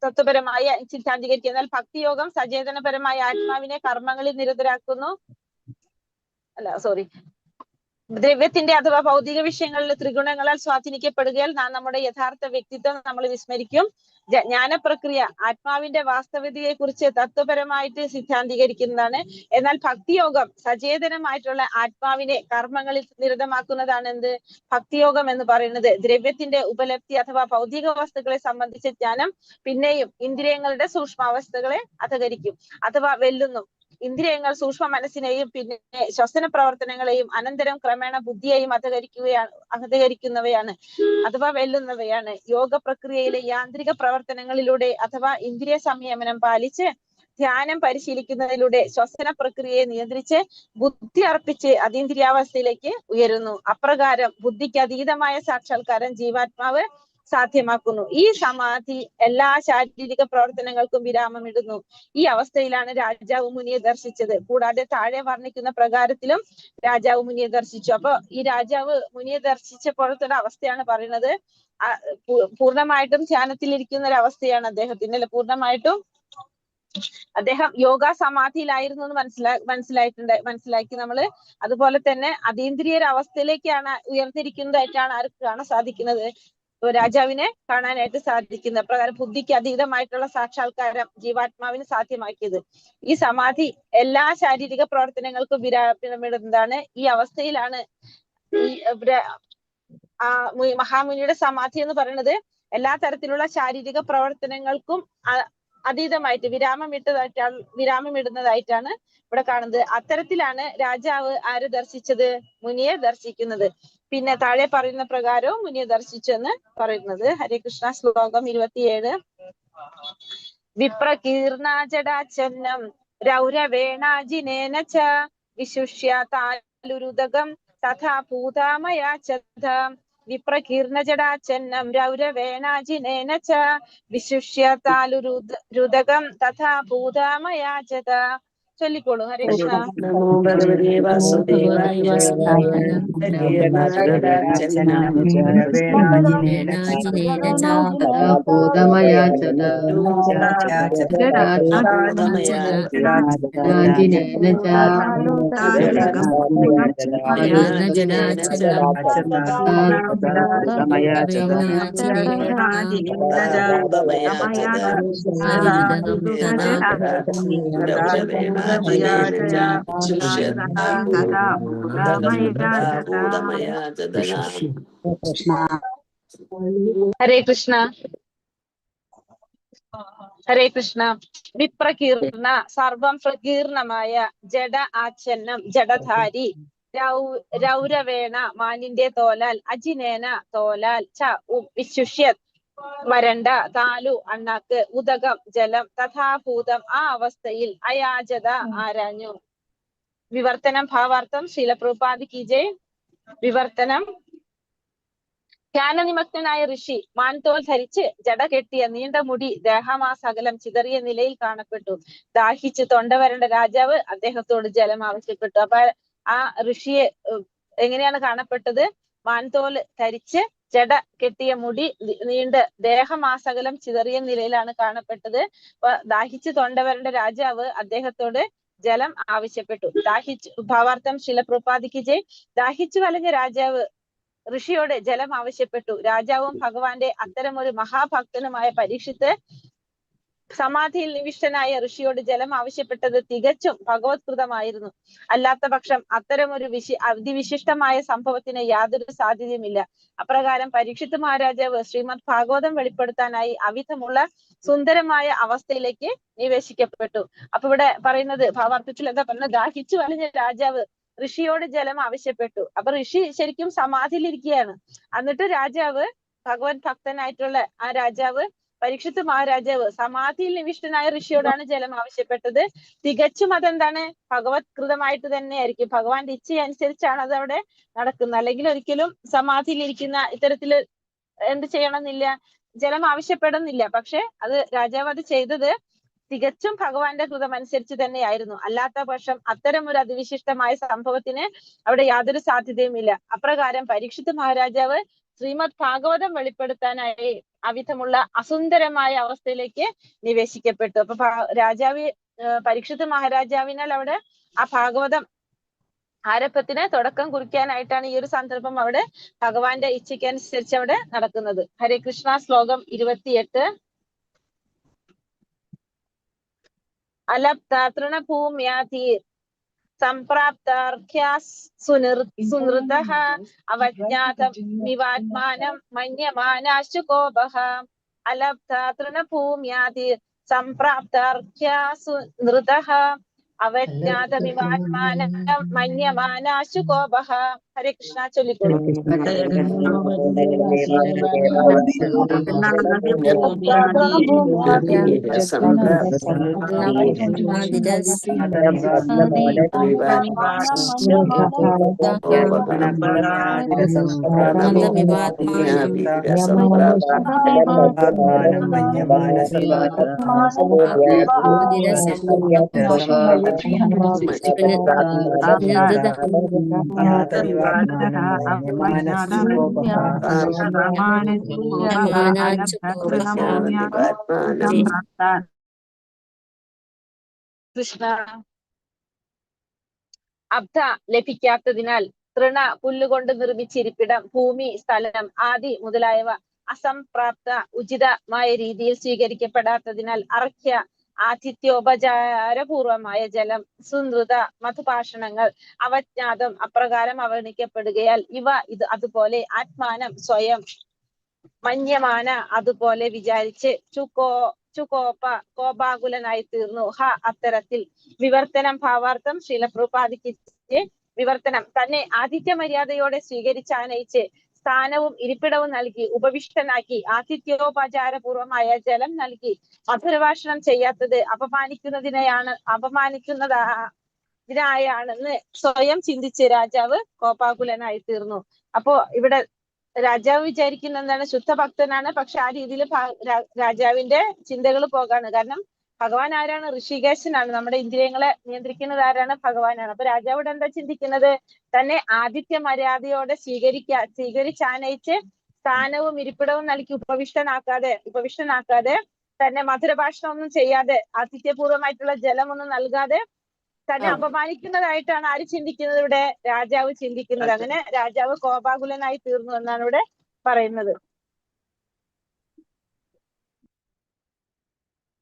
തത്വപരമായ സിദ്ധാന്തീകരിക്കുക. എന്നാൽ ഭക്തിയോഗം സചേതനപരമായ ആത്മാവിനെ കർമ്മങ്ങളിൽ നിരതരാക്കുന്നു. ദ്രവ്യത്തിന്റെ അഥവാ ഭൗതിക വിഷയങ്ങളിലെ ത്രിഗുണങ്ങളാൽ സ്വാധീനിക്കപ്പെടുകയാൽ നാം നമ്മുടെ യഥാർത്ഥ വ്യക്തിത്വം നമ്മൾ വിസ്മരിക്കും. ജ്ഞാനപ്രക്രിയ ആത്മാവിന്റെ വാസ്തവതയെ കുറിച്ച് തത്വപരമായിട്ട് സിദ്ധാന്തീകരിക്കുന്നതാണ്. എന്നാൽ ഭക്തിയോഗം സചേതനമായിട്ടുള്ള ആത്മാവിനെ കർമ്മങ്ങളിൽ നിരതമാക്കുന്നതാണ് എന്ത്? ഭക്തിയോഗം എന്ന് പറയുന്നത്. ദ്രവ്യത്തിന്റെ ഉപലബ്ധി അഥവാ ഭൗതിക വസ്തുക്കളെ സംബന്ധിച്ച ജ്ഞാനം പിന്നെയും ഇന്ദ്രിയങ്ങളുടെ സൂക്ഷ്മാവസ്ഥകളെ അധകരിക്കും അഥവാ വെല്ലുന്നു. ഇന്ദ്രിയങ്ങൾ സൂക്ഷ്മ മനസ്സിനെയും പിന്നെ ശ്വസന പ്രവർത്തനങ്ങളെയും അനന്തരം ക്രമേണ ബുദ്ധിയെയും അധകരിക്കുന്നവയാണ് അഥവാ വെല്ലുന്നവയാണ്. യോഗ പ്രക്രിയയിലെ യാന്ത്രിക പ്രവർത്തനങ്ങളിലൂടെ അഥവാ ഇന്ദ്രിയ സംയമനം പാലിച്ച് ധ്യാനം പരിശീലിക്കുന്നതിലൂടെ ശ്വസന പ്രക്രിയയെ നിയന്ത്രിച്ച് ബുദ്ധി അർപ്പിച്ച് അതീന്ദ്രിയാവസ്ഥയിലേക്ക് ഉയരുന്നു. അപ്രകാരം ബുദ്ധിക്ക് അതീതമായ സാക്ഷാത്കാരം ജീവാത്മാവ് സാധ്യമാക്കുന്നു. ഈ സമാധി എല്ലാ ശാരീരിക പ്രവർത്തനങ്ങൾക്കും വിരാമമിടുന്നു. ഈ അവസ്ഥയിലാണ് രാജാവ് മുനിയെ ദർശിച്ചത്. കൂടാതെ താഴെ വർണ്ണിക്കുന്ന പ്രകാരത്തിലും രാജാവ് മുനിയെ ദർശിച്ചു. അപ്പൊ ഈ രാജാവ് മുനിയെ ദർശിച്ചപ്പോഴത്തെ അവസ്ഥയാണ് പറയുന്നത്. പൂർണ്ണമായിട്ടും ധ്യാനത്തിലിരിക്കുന്ന ഒരു അവസ്ഥയാണ് അദ്ദേഹത്തിന്, അല്ലെ? പൂർണ്ണമായിട്ടും അദ്ദേഹം യോഗ സമാധിയിലായിരുന്നു എന്ന് മനസ്സിലാക്കി നമ്മള്. അതുപോലെ തന്നെ അതീന്ദ്രിയ അവസ്ഥയിലേക്കാണ് ഉയർന്നിരിക്കുന്നതായിട്ടാണ് ആർക്ക് കാണാൻ സാധിക്കുന്നത്? രാജാവിനെ കാണാനായിട്ട് സാധിക്കുന്ന പ്രകാരം ബുദ്ധിക്ക് അതീതമായിട്ടുള്ള സാക്ഷാത്കാരം ജീവാത്മാവിന് സാധ്യമാക്കിയത്. ഈ സമാധി എല്ലാ ശാരീരിക പ്രവർത്തനങ്ങൾക്കും വിരാമമിടുന്നതാണ്. ഈ അവസ്ഥയിലാണ് ഈ മഹാമുനിയുടെ സമാധി എന്ന് പറയുന്നത് എല്ലാ തരത്തിലുള്ള ശാരീരിക പ്രവർത്തനങ്ങൾക്കും അതീതമായിട്ട് വിരാമമിടുന്നതായിട്ടാണ് ഇവിടെ കാണുന്നത്. അത്തരത്തിലാണ് രാജാവ് ആര് ദർശിച്ചത്? മുനിയെ ദർശിക്കുന്നത്. പിന്നെ താഴെ പറയുന്ന പ്രകാരവും മുനിയെ ദർശിച്ചു എന്ന് പറയുന്നത്. ഹരേ കൃഷ്ണ. ശ്ലോകം 27. വിപ്രകീർണാജടാച്ഛന്നം രൗരവേണാജിനേന ച വിശുഷ്യ താലുരുദകം തഥാ ഭൂതാമയാ ച വിപ്രകീർണജടാചന്നം രൗരവേണാജിനേന ച വിശുഷ്യതാലുരുദകം തഥാ ഭൂതാമയാചത. ചൊല്ലിക്കോളൂ. ഹരേ കൃഷ്ണ. നമോ ഭഗവതേ വാസുദേവായ ഹരേ കൃഷ്ണ. ഹരേ കൃഷ്ണ. വിപ്രകീർണ സർവം പ്രകീർണമായ ജഡ ആച്ഛന്നം ജഡധാരി രൗരവേണ മാനിന്റെ തോലാൽ അജിനേന തോലാൽ ച വിശുഷ്യത് വരണ്ട താലു അണ്ണാക്ക് ഉദകം ജലം തഥാഭൂതം ആ അവസ്ഥയിൽ അയാചത ആരാഞ്ഞു. വിവർത്തനം ഭാവാർത്ഥം ശ്രീല പ്രഭുപാദ് കി ജയ്. വിവർത്തനം ധ്യാനനിമഗ്നനായ ഋഷി മാൻതോൽ ധരിച്ച് ജട കെട്ടിയ നീണ്ട മുടി ദേഹമാസകലം ചിതറിയ നിലയിൽ കാണപ്പെട്ടു. ദാഹിച്ച് തൊണ്ട വരണ്ട രാജാവ് അദ്ദേഹത്തോട് ജലം ആവശ്യപ്പെട്ടു. അപ്പൊ ആ ഋഷിയെ എങ്ങനെയാണ് കാണപ്പെട്ടത്? മാൻതോൽ ധരിച്ച് ജട കെട്ടിയ മുടി നീണ്ട് ദേഹമാസകലം ചിതറിയ നിലയിലാണ് കാണപ്പെട്ടത്. അപ്പൊ ദാഹിച്ച് തൊണ്ട വരണ്ട രാജാവ് അദ്ദേഹത്തോട് ജലം ആവശ്യപ്പെട്ടു. ഭാവാർത്ഥം ശ്രീല പ്രഭുപാദ് കി ജയ്. ദാഹിച്ചു വലഞ്ഞ രാജാവ് ഋഷിയോട് ജലം ആവശ്യപ്പെട്ടു. രാജാവും ഭഗവാന്റെ അത്തരമൊരു മഹാഭക്തനുമായ പരീക്ഷിത്ത് സമാധിയിൽ നിവിഷ്ടനായ ഋഷിയോട് ജലം ആവശ്യപ്പെട്ടത് തികച്ചും ഭഗവത്കൃതമായിരുന്നു. അല്ലാത്ത പക്ഷം അത്തരമൊരു അതിവിശിഷ്ടമായ സംഭവത്തിന് യാതൊരു സാധ്യതയുമില്ല. അപ്രകാരം പരീക്ഷിത്ത് മഹാരാജാവ് ശ്രീമദ് ഭാഗവതം വെളിപ്പെടുത്താനായി അവിധമുള്ള സുന്ദരമായ അവസ്ഥയിലേക്ക് നിവേശിക്കപ്പെട്ടു. അപ്പൊ ഇവിടെ പറയുന്നത് ഭാവാർത്ഥത്തിൽ എന്താ പറയുന്നത്? ദാഹിച്ചു വലഞ്ഞ രാജാവ് ഋഷിയോട് ജലം ആവശ്യപ്പെട്ടു. അപ്പൊ ഋഷി ശരിക്കും സമാധിയിലിരിക്കുകയാണ്. എന്നിട്ട് രാജാവ് ഭഗവത് ഭക്തനായിട്ടുള്ള ആ രാജാവ് പരീക്ഷിത്ത് മഹാരാജാവ് സമാധിയിൽ നിവിഷ്ടനായ ഋഷിയോടാണ് ജലം ആവശ്യപ്പെട്ടത്. തികച്ചും അതെന്താണ്? ഭഗവത്കൃതമായിട്ട് തന്നെയായിരിക്കും. ഭഗവാന്റെ ഇച്ഛയനുസരിച്ചാണ് അത് അവിടെ നടക്കുന്നത്. അല്ലെങ്കിൽ ഒരിക്കലും സമാധിയിലിരിക്കുന്ന ഇത്തരത്തില് എന്ത് ചെയ്യണമെന്നില്ല, ജലം ആവശ്യപ്പെടുന്നില്ല. പക്ഷെ അത് രാജാവ് അത് ചെയ്തത് തികച്ചും ഭഗവാന്റെ കൃതം അനുസരിച്ച് തന്നെയായിരുന്നു. അല്ലാത്ത പക്ഷം അത്തരം ഒരു അതിവിശിഷ്ടമായ സംഭവത്തിന് അവിടെ യാതൊരു സാധ്യതയുമില്ല. അപ്രകാരം പരീക്ഷിത്ത് മഹാരാജാവ് ശ്രീമദ് ഭാഗവതം വെളിപ്പെടുത്താനായി അവിധമുള്ള അസുന്ദരമായ അവസ്ഥയിലേക്ക് നിവേശിക്കപ്പെട്ടു. അപ്പൊ രാജാവ് പരീക്ഷിത്ത് മഹാരാജാവിനാൽ അവിടെ ആ ഭാഗവതം ആരംഭത്തിന് തുടക്കം കുറിക്കാനായിട്ടാണ് ഈ ഒരു സന്ദർഭം അവിടെ ഭഗവാന്റെ ഇച്ഛയ്ക്കനുസരിച്ച് അവിടെ നടക്കുന്നത്. ഹരേ കൃഷ്ണ. ശ്ലോകം 28. അലപ്ത തൃണഭൂമ്യാധീർ സംപ്രാപ്താർഘ്യാസ് സുനൃതഃ അവജ്ഞാതമിവാത്മാനം മന്യമാനാശു കോപഃ. അലപ്ത തൃണഭൂമ്യാധീർ സംപ്രാപ്താർഘ്യാസ് സുനൃതഃ അവജ്ഞാതമിവാത്മാനം മന്യമാനാശു കോപഃ. ഹരേ കൃഷ്ണ. ചൊല്ലിക്കോളൂ. കൃഷ്ണ. അബ്ധ ലഭിക്കാത്തതിനാൽ തൃണ പുല്ലുകൊണ്ട് നിർമ്മിച്ചിരിപ്പിടം, ഭൂമി, സ്ഥലം ആദി മുതലായവ അസംപ്രാപ്ത ഉചിതമായ രീതിയിൽ സ്വീകരിക്കപ്പെടാത്തതിനാൽ അർഘ്യ ആതിഥ്യോപചാരപൂർവമായ ജലം, സുനൃത മധുഭാഷണങ്ങൾ, അവജ്ഞാതം അപ്രകാരം അവഗണിക്കപ്പെടുകയാൽ ഇത് അതുപോലെ ആത്മാനം സ്വയം, മന്യമാന അതുപോലെ വിചാരിച്ച്, കോപാകുലനായി തീർന്നു. അത്തരത്തിൽ. വിവർത്തനം ഭാവാർത്ഥം ശ്രീല പ്രഭുപാദിക്ക് വിവർത്തനം തന്നെ ആതിഥ്യ മര്യാദയോടെ സ്വീകരിച്ചാനയിച്ച് സ്ഥാനവും ഇരിപ്പിടവും നൽകി ഉപവിഷ്ടനാക്കി ആതിഥ്യോപചാരപൂർവമായ ജലം നൽകി മധുരഭാഷണം ചെയ്യാത്തത് അപമാനിക്കുന്നതിനായാണെന്ന് സ്വയം ചിന്തിച്ച് രാജാവ് കോപാകുലനായി തീർന്നു. അപ്പോ ഇവിടെ രാജാവ് വിചാരിക്കുന്ന എന്താണ്, ശുദ്ധഭക്തനാണ്. പക്ഷെ ആ രീതിയിൽ രാജാവിന്റെ ചിന്തകൾ പോകാണ്. കാരണം ഭഗവാൻ ആരാണ്? ഋഷികേശനാണ്. നമ്മുടെ ഇന്ദ്രിയങ്ങളെ നിയന്ത്രിക്കുന്നത് ആരാണ്? ഭഗവാനാണ്. അപ്പൊ രാജാവോട് എന്താ ചിന്തിക്കുന്നത്? തന്നെ ആതിഥ്യ മര്യാദയോടെ സ്വീകരിച്ചാനയിച്ച് സ്ഥാനവും ഇരിപ്പിടവും നൽകി ഉപവിഷ്ടനാക്കാതെ തന്നെ മധുരഭാഷണം ഒന്നും ചെയ്യാതെ ആതിഥ്യപൂർവ്വമായിട്ടുള്ള ജലമൊന്നും നൽകാതെ തന്നെ അപമാനിക്കുന്നതായിട്ടാണ് ആര് ചിന്തിക്കുന്നത്? ഇവിടെ രാജാവ് ചിന്തിക്കുന്നത്. അങ്ങനെ രാജാവ് കോപാകുലനായി തീർന്നു എന്നാണ് ഇവിടെ പറയുന്നത്.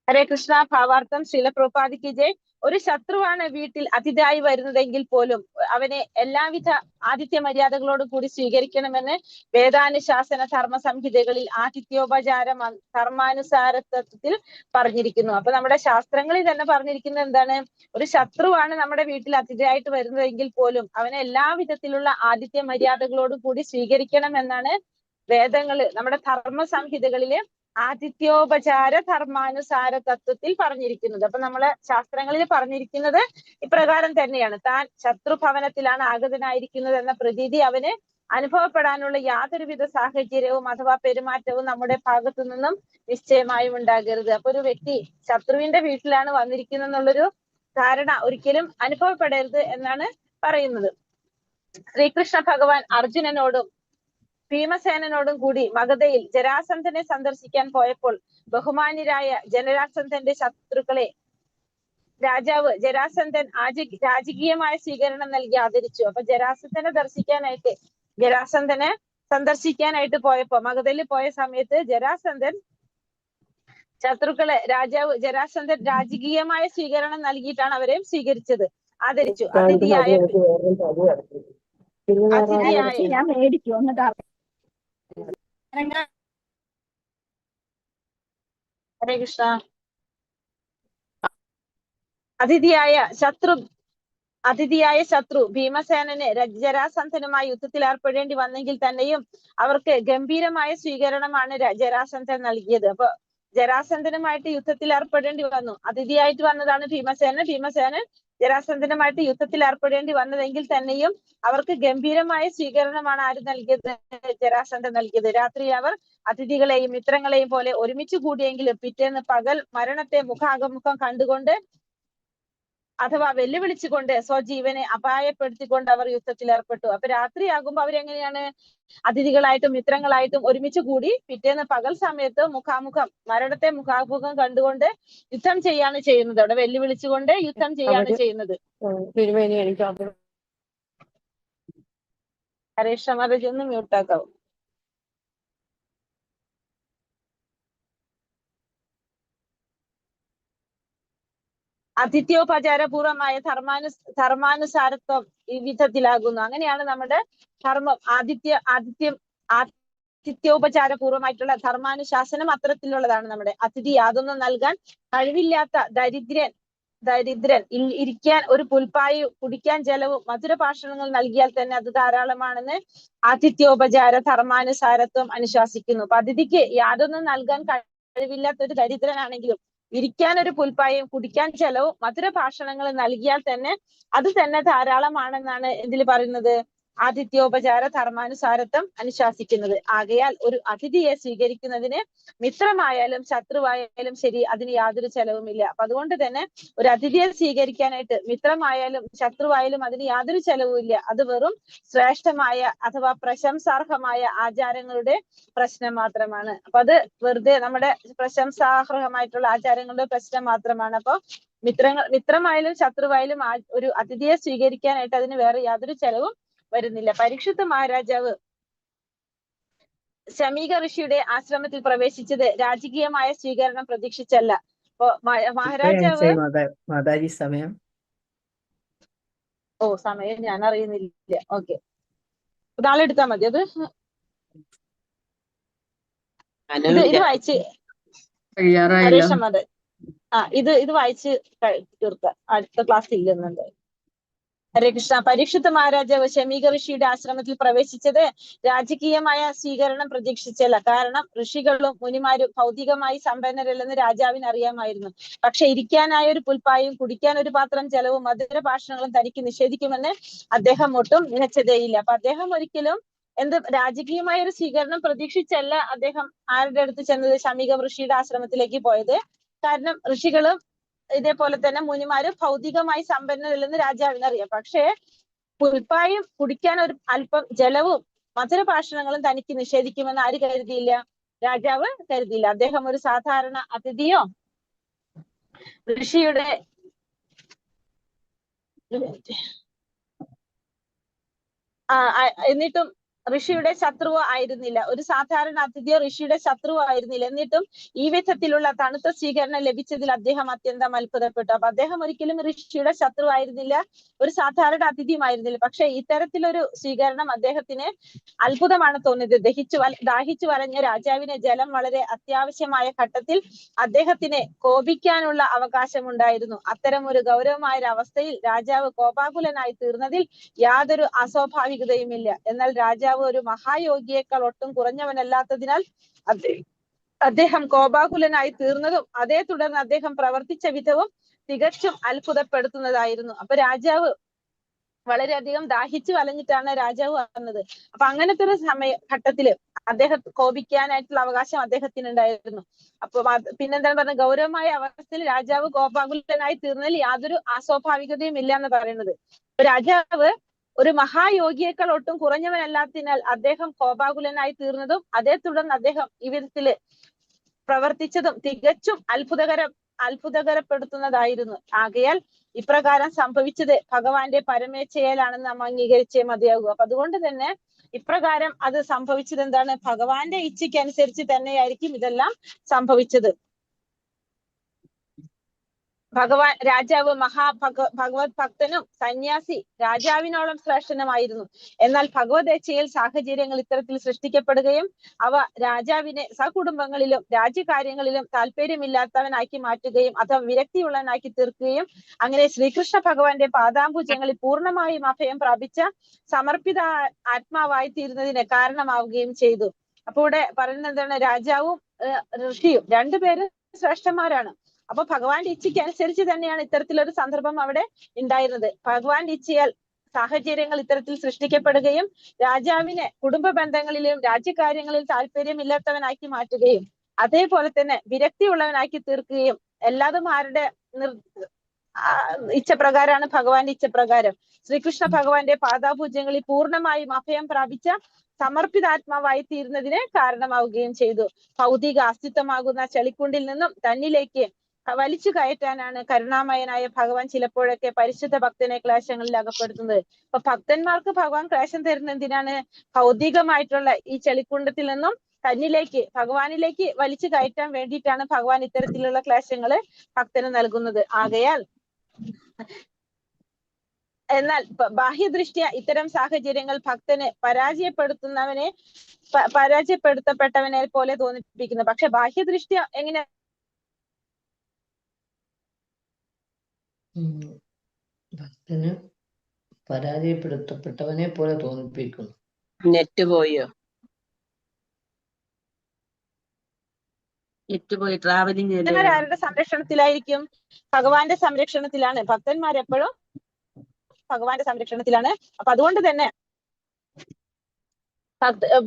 ഹരേ കൃഷ്ണ. ഭാവാർത്ഥം. ശ്രീല പ്രഭുപാദിക്ക് ജയ്. ഒരു ശത്രുവാണ് വീട്ടിൽ അതിഥിയായി വരുന്നതെങ്കിൽ പോലും അവനെ എല്ലാവിധ ആതിഥ്യ മര്യാദകളോടും കൂടി സ്വീകരിക്കണമെന്ന് വേദാനുശാസന ധർമ്മ സംഹിതകളിൽ ആതിഥ്യോപചാര ധർമാനുസാരത്വത്തിൽ പറഞ്ഞിരിക്കുന്നു. അപ്പൊ നമ്മുടെ ശാസ്ത്രങ്ങളിൽ തന്നെ പറഞ്ഞിരിക്കുന്നത് എന്താണ്? ഒരു ശത്രുവാണ് നമ്മുടെ വീട്ടിൽ അതിഥിയായിട്ട് വരുന്നതെങ്കിൽ പോലും അവനെ എല്ലാവിധത്തിലുള്ള ആതിഥ്യ മര്യാദകളോടും കൂടി സ്വീകരിക്കണം എന്നാണ് വേദങ്ങള്, നമ്മുടെ ധർമ്മ സംഹിതകളില് ആതിഥ്യോപചാര ധർമാനുസാര തത്വത്തിൽ പറഞ്ഞിരിക്കുന്നത്. അപ്പൊ നമ്മളെ ശാസ്ത്രങ്ങളിൽ പറഞ്ഞിരിക്കുന്നത് ഇപ്രകാരം തന്നെയാണ്. താൻ ശത്രുഭവനത്തിലാണ് ആഗതനായിരിക്കുന്നത് എന്ന പ്രതീതി അവന് അനുഭവപ്പെടാനുള്ള യാതൊരുവിധ സാഹചര്യവും അഥവാ പെരുമാറ്റവും നമ്മുടെ ഭാഗത്തു നിന്നും നിശ്ചയമായും ഉണ്ടാകരുത്. അപ്പൊ ഒരു വ്യക്തി ശത്രുവിന്റെ വീട്ടിലാണ് വന്നിരിക്കുന്നത് എന്നുള്ളൊരു ധാരണ ഒരിക്കലും അനുഭവപ്പെടരുത് എന്നാണ് പറയുന്നത്. ശ്രീകൃഷ്ണ ഭഗവാൻ അർജുനനോടും ഭീമസേനോടും കൂടി മഗധയിൽ ജരാസന്ധനെ സന്ദർശിക്കാൻ പോയപ്പോൾ ബഹുമാന്യരായ ജരാസന്ധന്റെ ശത്രുക്കളെ രാജാവ് ജരാസന്ധൻ രാജകീയമായ സ്വീകരണം നൽകി ആദരിച്ചു. അപ്പൊ ജരാസന്ധനെ സന്ദർശിക്കാനായിട്ട് പോയപ്പോ മഗധയിൽ പോയ സമയത്ത് ജരാസന്ധൻ ശത്രുക്കളെ ജരാസന്ധൻ രാജകീയമായ സ്വീകരണം നൽകിയിട്ടാണ് അവരെയും സ്വീകരിച്ചത്, ആദരിച്ചു. ഞാൻ മേടിക്കും എന്നിട്ട് ഹരേ കൃഷ്ണ. അതിഥിയായ ശത്രു ഭീമസേനന് ജരാസന്ധനുമായി യുദ്ധത്തിൽ ഏർപ്പെടേണ്ടി വന്നെങ്കിൽ തന്നെയും അവർക്ക് ഗംഭീരമായ സ്വീകരണമാണ് ജരാസന്ധൻ നൽകിയത്. അപ്പൊ ജരാസന്ധനുമായിട്ട് യുദ്ധത്തിൽ ഏർപ്പെടേണ്ടി വന്നു. അതിഥിയായിട്ട് വന്നതാണ് ഭീമസേനൻ ജരാസന്ധനുമായിട്ട് യുദ്ധത്തിൽ ഏർപ്പെടേണ്ടി വന്നതെങ്കിൽ തന്നെയും അവർക്ക് ഗംഭീരമായ സ്വീകരണമാണ് ആര് നൽകിയത്? ജരാസന്ധൻ നൽകിയത്. രാത്രി അവർ അതിഥികളെയും മിത്രങ്ങളെയും പോലെ ഒരുമിച്ച് കൂടിയെങ്കിലും പിറ്റേന്ന് പകൽ മരണത്തെ മുഖാമുഖം കണ്ടുകൊണ്ട് അഥവാ വെല്ലുവിളിച്ചുകൊണ്ട് സ്വജീവനെ അപായപ്പെടുത്തിക്കൊണ്ട് അവർ യുദ്ധത്തിൽ ഏർപ്പെട്ടു. അപ്പൊ രാത്രിയാകുമ്പോൾ അവരെങ്ങനെയാണ്? അതിഥികളായിട്ടും മിത്രങ്ങളായിട്ടും ഒരുമിച്ച് കൂടി പിറ്റേന്ന് പകൽ സമയത്ത് മരണത്തെ മുഖാമുഖം കണ്ടുകൊണ്ട് യുദ്ധം ചെയ്യാണ് ചെയ്യുന്നത്. അവിടെ വെല്ലുവിളിച്ചുകൊണ്ട് യുദ്ധം ചെയ്യാണ് ചെയ്യുന്നത്. ഹരേഷ് മാതാജി ഒന്ന് മ്യൂട്ടാക്കാവൂ. അതിഥ്യോപചാരപൂർവമായ ധർമാനുസാരത്വം ഈ വിധത്തിലാകുന്നു. അങ്ങനെയാണ് നമ്മുടെ ധർമ്മം. ആതിഥ്യോപചാരപൂർവമായിട്ടുള്ള ധർമാനുശാസനം അത്തരത്തിലുള്ളതാണ്. നമ്മുടെ അതിഥി യാതൊന്നും നൽകാൻ കഴിവില്ലാത്ത ദരിദ്രൻ ഇരിക്കാൻ ഒരു പുൽപ്പായി, കുടിക്കാൻ ജലവും മധുരഭാഷണങ്ങൾ നൽകിയാൽ തന്നെ അത് ധാരാളമാണെന്ന് ആതിഥ്യോപചാര ധർമാനുസാരത്വം അനുശാസിക്കുന്നു. അപ്പൊ അതിഥിക്ക് യാതൊന്നും നൽകാൻ കഴിവില്ലാത്ത ഒരു ദരിദ്രനാണെങ്കിലും ഇരിക്കാൻ ഒരു പുൽപ്പായും കുടിക്കാൻ ജലവും മധുരഭാഷണങ്ങൾ നൽകിയാൽ തന്നെ അത് തന്നെ ധാരാളമാണെന്നാണ് ഇതിൽ പറയുന്നത് ആതിഥ്യോപചാര ധർമാനുസാരത്വം അനുശാസിക്കുന്നത്. ആകയാൽ ഒരു അതിഥിയെ സ്വീകരിക്കുന്നതിന് മിത്രമായാലും ശത്രുവായാലും ശരി അതിന് യാതൊരു ചെലവുമില്ല. അപ്പൊ അതുകൊണ്ട് തന്നെ ഒരു അതിഥിയെ സ്വീകരിക്കാനായിട്ട് മിത്രമായാലും ശത്രുവായാലും അതിന് യാതൊരു ചെലവുമില്ല. അത് വെറും ശ്രേഷ്ഠമായ അഥവാ പ്രശംസാർഹമായ ആചാരങ്ങളുടെ പ്രശ്നം മാത്രമാണ്. അപ്പൊ അത് വെറുതെ നമ്മുടെ പ്രശംസാർഹമായിട്ടുള്ള ആചാരങ്ങളുടെ പ്രശ്നം മാത്രമാണ്. അപ്പൊ മിത്രമായാലും ശത്രുവായാലും ഒരു അതിഥിയെ സ്വീകരിക്കാനായിട്ട് അതിന് വേറെ യാതൊരു ചെലവും വരുന്നില്ല. പരീക്ഷിത്ത് മഹാരാജാവ് ശമീക ഋഷിയുടെ ആശ്രമത്തിൽ പ്രവേശിച്ചത് രാജകീയമായ സ്വീകരണം പ്രതീക്ഷിച്ചല്ല. അപ്പൊ മഹാരാജാവ് മാതാജി സമയം സമയം ഞാൻ അറിയുന്നില്ല. ഓക്കെ, നാളെ എടുത്താൽ മതി. അത് ഇത് വായിച്ച് ഹരേഷ് മത ഇത് വായിച്ച് തീർക്കാം. അടുത്ത ക്ലാസ് ഇല്ലെന്നുണ്ട്. ഹരേ കൃഷ്ണ. പരീക്ഷിത്ത് മഹാരാജാവ് ശമീക ഋഷിയുടെ ആശ്രമത്തിൽ പ്രവേശിച്ചത് രാജകീയമായ സ്വീകരണം പ്രതീക്ഷിച്ചല്ല. കാരണം ഋഷികളും മുനിമാരും ഭൗതികമായി സമ്പന്നരല്ലെന്ന് രാജാവിന് അറിയാമായിരുന്നു. പക്ഷെ ഇരിക്കാനായ ഒരു പുൽപ്പായും കുടിക്കാൻ ഒരു പാത്രം ജലവും മധുര ഭാഷണങ്ങളും തനിക്ക് നിഷേധിക്കുമെന്ന് അദ്ദേഹം ഒട്ടും നിലച്ചതേയില്ല. അപ്പൊ അദ്ദേഹം ഒരിക്കലും രാജകീയമായ ഒരു സ്വീകരണം പ്രതീക്ഷിച്ചല്ല അദ്ദേഹം ആരുടെ അടുത്ത് ചെന്നത്? ശമീക ഋഷിയുടെ ആശ്രമത്തിലേക്ക് പോയത്. കാരണം ഋഷികളും ഇതേപോലെ തന്നെ മുനിമാരും ഭൗതികമായി സമ്പന്നരല്ലെന്ന് രാജാവിന് അറിയാം. പക്ഷേ പുൽപ്പായും കുടിക്കാൻ ഒരു അല്പം ജലവും മധുരഭാഷണങ്ങളും തനിക്ക് നിഷേധിക്കുമെന്ന് ആര് കരുതിയില്ല? രാജാവ് കരുതിയില്ല. അദ്ദേഹം ഒരു സാധാരണ അതിഥിയോ ഋഷിയുടെ എന്നിട്ടും ഋഷിയുടെ ശത്രുവോ ആയിരുന്നില്ല. ഒരു സാധാരണ അതിഥിയോ ഋഷിയുടെ ശത്രുവോ ആയിരുന്നില്ല. എന്നിട്ടും ഈ വിധത്തിലുള്ള തണുത്ത സ്വീകരണം ലഭിച്ചതിൽ അദ്ദേഹം അത്യന്തം അത്ഭുതപ്പെട്ടു. അപ്പൊ അദ്ദേഹം ഒരിക്കലും ഋഷിയുടെ ശത്രു ആയിരുന്നില്ല, ഒരു സാധാരണ അതിഥിയുമായിരുന്നില്ല. പക്ഷെ ഇത്തരത്തിലൊരു സ്വീകരണം അദ്ദേഹത്തിന് അത്ഭുതമാണ് തോന്നിയത്. ദാഹിച്ചു വലഞ്ഞ രാജാവിന് ജലം വളരെ അത്യാവശ്യമായ ഘട്ടത്തിൽ അദ്ദേഹത്തിന് കോപിക്കാനുള്ള അവകാശമുണ്ടായിരുന്നു. അത്തരം ഒരു ഗൗരവമായ ഒരു അവസ്ഥയിൽ രാജാവ് കോപാകുലനായി തീർന്നതിൽ യാതൊരു അസ്വാഭാവികതയുമില്ല. എന്നാൽ രാജാവ് ഒരു മഹായോഗിയേക്കാൾ ഒട്ടും കുറഞ്ഞവനല്ലാത്തതിനാൽ അദ്ദേഹം കോപാകുലനായി തീർന്നതും അതേ തുടർന്ന് അദ്ദേഹം പ്രവർത്തിച്ച വിധവും തികച്ചും അത്ഭുതപ്പെടുത്തുന്നതായിരുന്നു. അപ്പൊ രാജാവ് വളരെയധികം ദാഹിച്ചു വലഞ്ഞിട്ടാണ് രാജാവ് വന്നത്. അപ്പൊ അങ്ങനത്തെ ഒരു ഘട്ടത്തില് അദ്ദേഹം കോപിക്കാനായിട്ടുള്ള അവകാശം അദ്ദേഹത്തിന് ഉണ്ടായിരുന്നു. അപ്പൊ പിന്നെന്താണ് പറഞ്ഞത്? ഗൗരവമായ അവസ്ഥയിൽ രാജാവ് കോപാകുലനായി തീർന്നതിൽ യാതൊരു അസ്വാഭാവികതയും ഇല്ല എന്ന് പറയുന്നത്. രാജാവ് ഒരു മഹായോഗിയേക്കാൾ ഒട്ടും കുറഞ്ഞവനല്ലാത്തതിനാൽ അദ്ദേഹം കോപാകുലനായി തീർന്നതും അതേ തുടർന്ന് അദ്ദേഹം ഈ വിധത്തില് പ്രവർത്തിച്ചതും തികച്ചും അത്ഭുതകരപ്പെടുത്തുന്നതായിരുന്നു. ആകയാൽ ഇപ്രകാരം സംഭവിച്ചത് ഭഗവാന്റെ പരമേച്ഛയാലാണെന്ന് നാം അംഗീകരിച്ചേ മതിയാകൂ. അപ്പൊ അതുകൊണ്ട് തന്നെ ഇപ്രകാരം അത് സംഭവിച്ചത് എന്താണ്? ഭഗവാന്റെ ഇച്ഛയ്ക്ക് അനുസരിച്ച് തന്നെയായിരിക്കും ഇതെല്ലാം സംഭവിച്ചത്. രാജാവ് ഭഗവത് ഭക്തനും സന്യാസി രാജാവിനോളം ശ്രേഷ്ഠനുമായിരുന്നു. എന്നാൽ ഭഗവതേച്ഛയിൽ സാഹചര്യങ്ങൾ ഇത്തരത്തിൽ സൃഷ്ടിക്കപ്പെടുകയും അവ രാജാവിനെ സകുടുംബങ്ങളിലും രാജ്യകാര്യങ്ങളിലും താല്പര്യമില്ലാത്തവനാക്കി മാറ്റുകയും അഥവാ വിരക്തിയുള്ളവനാക്കി തീർക്കുകയും അങ്ങനെ ശ്രീകൃഷ്ണ ഭഗവാന്റെ പാദാംബുജങ്ങളിൽ പൂർണ്ണമായും അഭയം പ്രാപിച്ച സമർപ്പിത ആത്മാവായി തീരുന്നതിന് കാരണമാവുകയും ചെയ്തു. അപ്പൊ ഇവിടെ പറയുന്നത് എന്താണ്? രാജാവും ഋഷിയും രണ്ടുപേരും ശ്രേഷ്ഠന്മാരാണ്. അപ്പൊ ഭഗവാന്റെ ഇച്ഛയ്ക്ക് അനുസരിച്ച് തന്നെയാണ് ഇത്തരത്തിലൊരു സന്ദർഭം അവിടെ ഉണ്ടായിരുന്നത്. ഭഗവാന്റെ ഇച്ഛയാൽ സാഹചര്യങ്ങൾ ഇത്തരത്തിൽ സൃഷ്ടിക്കപ്പെടുകയും രാജാവിനെ കുടുംബ ബന്ധങ്ങളിലും രാജ്യകാര്യങ്ങളിലും താല്പര്യമില്ലാത്തവനാക്കി മാറ്റുകയും അതേപോലെ തന്നെ വിരക്തിയുള്ളവനാക്കി തീർക്കുകയും എല്ലാതും ആരുടെ ഇച്ഛപ്രകാരമാണ്? ഭഗവാന്റെ ഇച്ഛപ്രകാരം. ശ്രീകൃഷ്ണ ഭഗവാന്റെ പാദാപൂജ്യങ്ങളിൽ പൂർണ്ണമായും അഭയം പ്രാപിച്ച സമർപ്പിതാത്മാവായി തീരുന്നതിന് കാരണമാവുകയും ചെയ്തു. ഭൗതിക അസ്തിത്വമാകുന്ന ചെളിക്കുണ്ടിൽ നിന്നും തന്നിലേക്ക് വലിച്ചു കയറ്റാനാണ് കരുണാമയനായ ഭഗവാൻ ചിലപ്പോഴൊക്കെ പരിശുദ്ധ ഭക്തനെ ക്ലേശങ്ങളിൽ അകപ്പെടുത്തുന്നത്. അപ്പൊ ഭക്തന്മാർക്ക് ഭഗവാൻ ക്ലേശം തരുന്ന എന്തിനാണ്? ഭൗതികമായിട്ടുള്ള ഈ ചെളിക്കുണ്ടത്തിൽ നിന്നും തന്നിലേക്ക് ഭഗവാനിലേക്ക് വലിച്ചു കയറ്റാൻ വേണ്ടിയിട്ടാണ് ഭഗവാൻ ഇത്തരത്തിലുള്ള ക്ലേശങ്ങള് ഭക്തന് നൽകുന്നത്. ആകയാൽ എന്നാൽ ബാഹ്യദൃഷ്ട്യ ഇത്തരം സാഹചര്യങ്ങൾ ഭക്തനെ പരാജയപ്പെടുത്തപ്പെട്ടവനെ പോലെ തോന്നിപ്പിക്കുന്നു. പക്ഷെ ബാഹ്യദൃഷ്ട്യ എങ്ങനെ? ഭക്തന് പരാജയപ്പെടുത്തപ്പെട്ടവനെ പോലെ തോന്നിപ്പിക്കുന്നു. നെറ്റ് പോയോ? ട്രാവലിംഗ് ആരുടെ സംരക്ഷണത്തിലായിരിക്കും? ഭഗവാന്റെ സംരക്ഷണത്തിലാണ്. ഭക്തന്മാരെപ്പോഴും ഭഗവാന്റെ സംരക്ഷണത്തിലാണ്. അപ്പൊ അതുകൊണ്ട് തന്നെ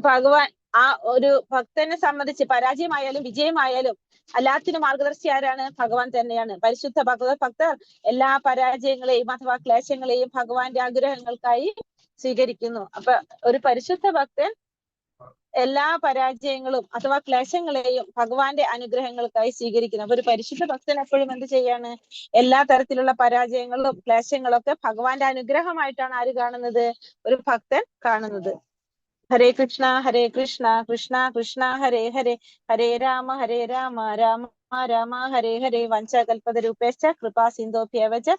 ഭഗവാൻ ആ ഒരു ഭക്തനെ സംബന്ധിച്ച് പരാജയമായാലും വിജയമായാലും എല്ലാത്തിനും മാർഗദർശി ആരാണ്? ഭഗവാൻ തന്നെയാണ്. പരിശുദ്ധ ഭഗവത് ഭക്തർ എല്ലാ പരാജയങ്ങളെയും അഥവാ ക്ലേശങ്ങളെയും ഭഗവാന്റെ അനുഗ്രഹങ്ങൾക്കായി സ്വീകരിക്കുന്നു. അപ്പൊ ഒരു പരിശുദ്ധ ഭക്തൻ എല്ലാ പരാജയങ്ങളും അഥവാ ക്ലേശങ്ങളെയും ഭഗവാന്റെ അനുഗ്രഹങ്ങൾക്കായി സ്വീകരിക്കുന്നു. അപ്പൊ ഒരു പരിശുദ്ധ ഭക്തൻ എപ്പോഴും എന്ത് ചെയ്യാണ്? എല്ലാ തരത്തിലുള്ള പരാജയങ്ങളും ക്ലേശങ്ങളും ഒക്കെ ഭഗവാന്റെ അനുഗ്രഹമായിട്ടാണ് ആര് കാണുന്നത്? ഒരു ഭക്തൻ കാണുന്നത്. ഹരേ കൃഷ്ണ കൃഷ്ണ കൃഷ്ണ ഹരേ ഹരേ, ഹരേ രാമ രാമ രാമ ഹരേ ഹരേ. വഞ്ചകൽപതരൂപേശ്ച കൃപാ സിന്ധോഭ്യവ ച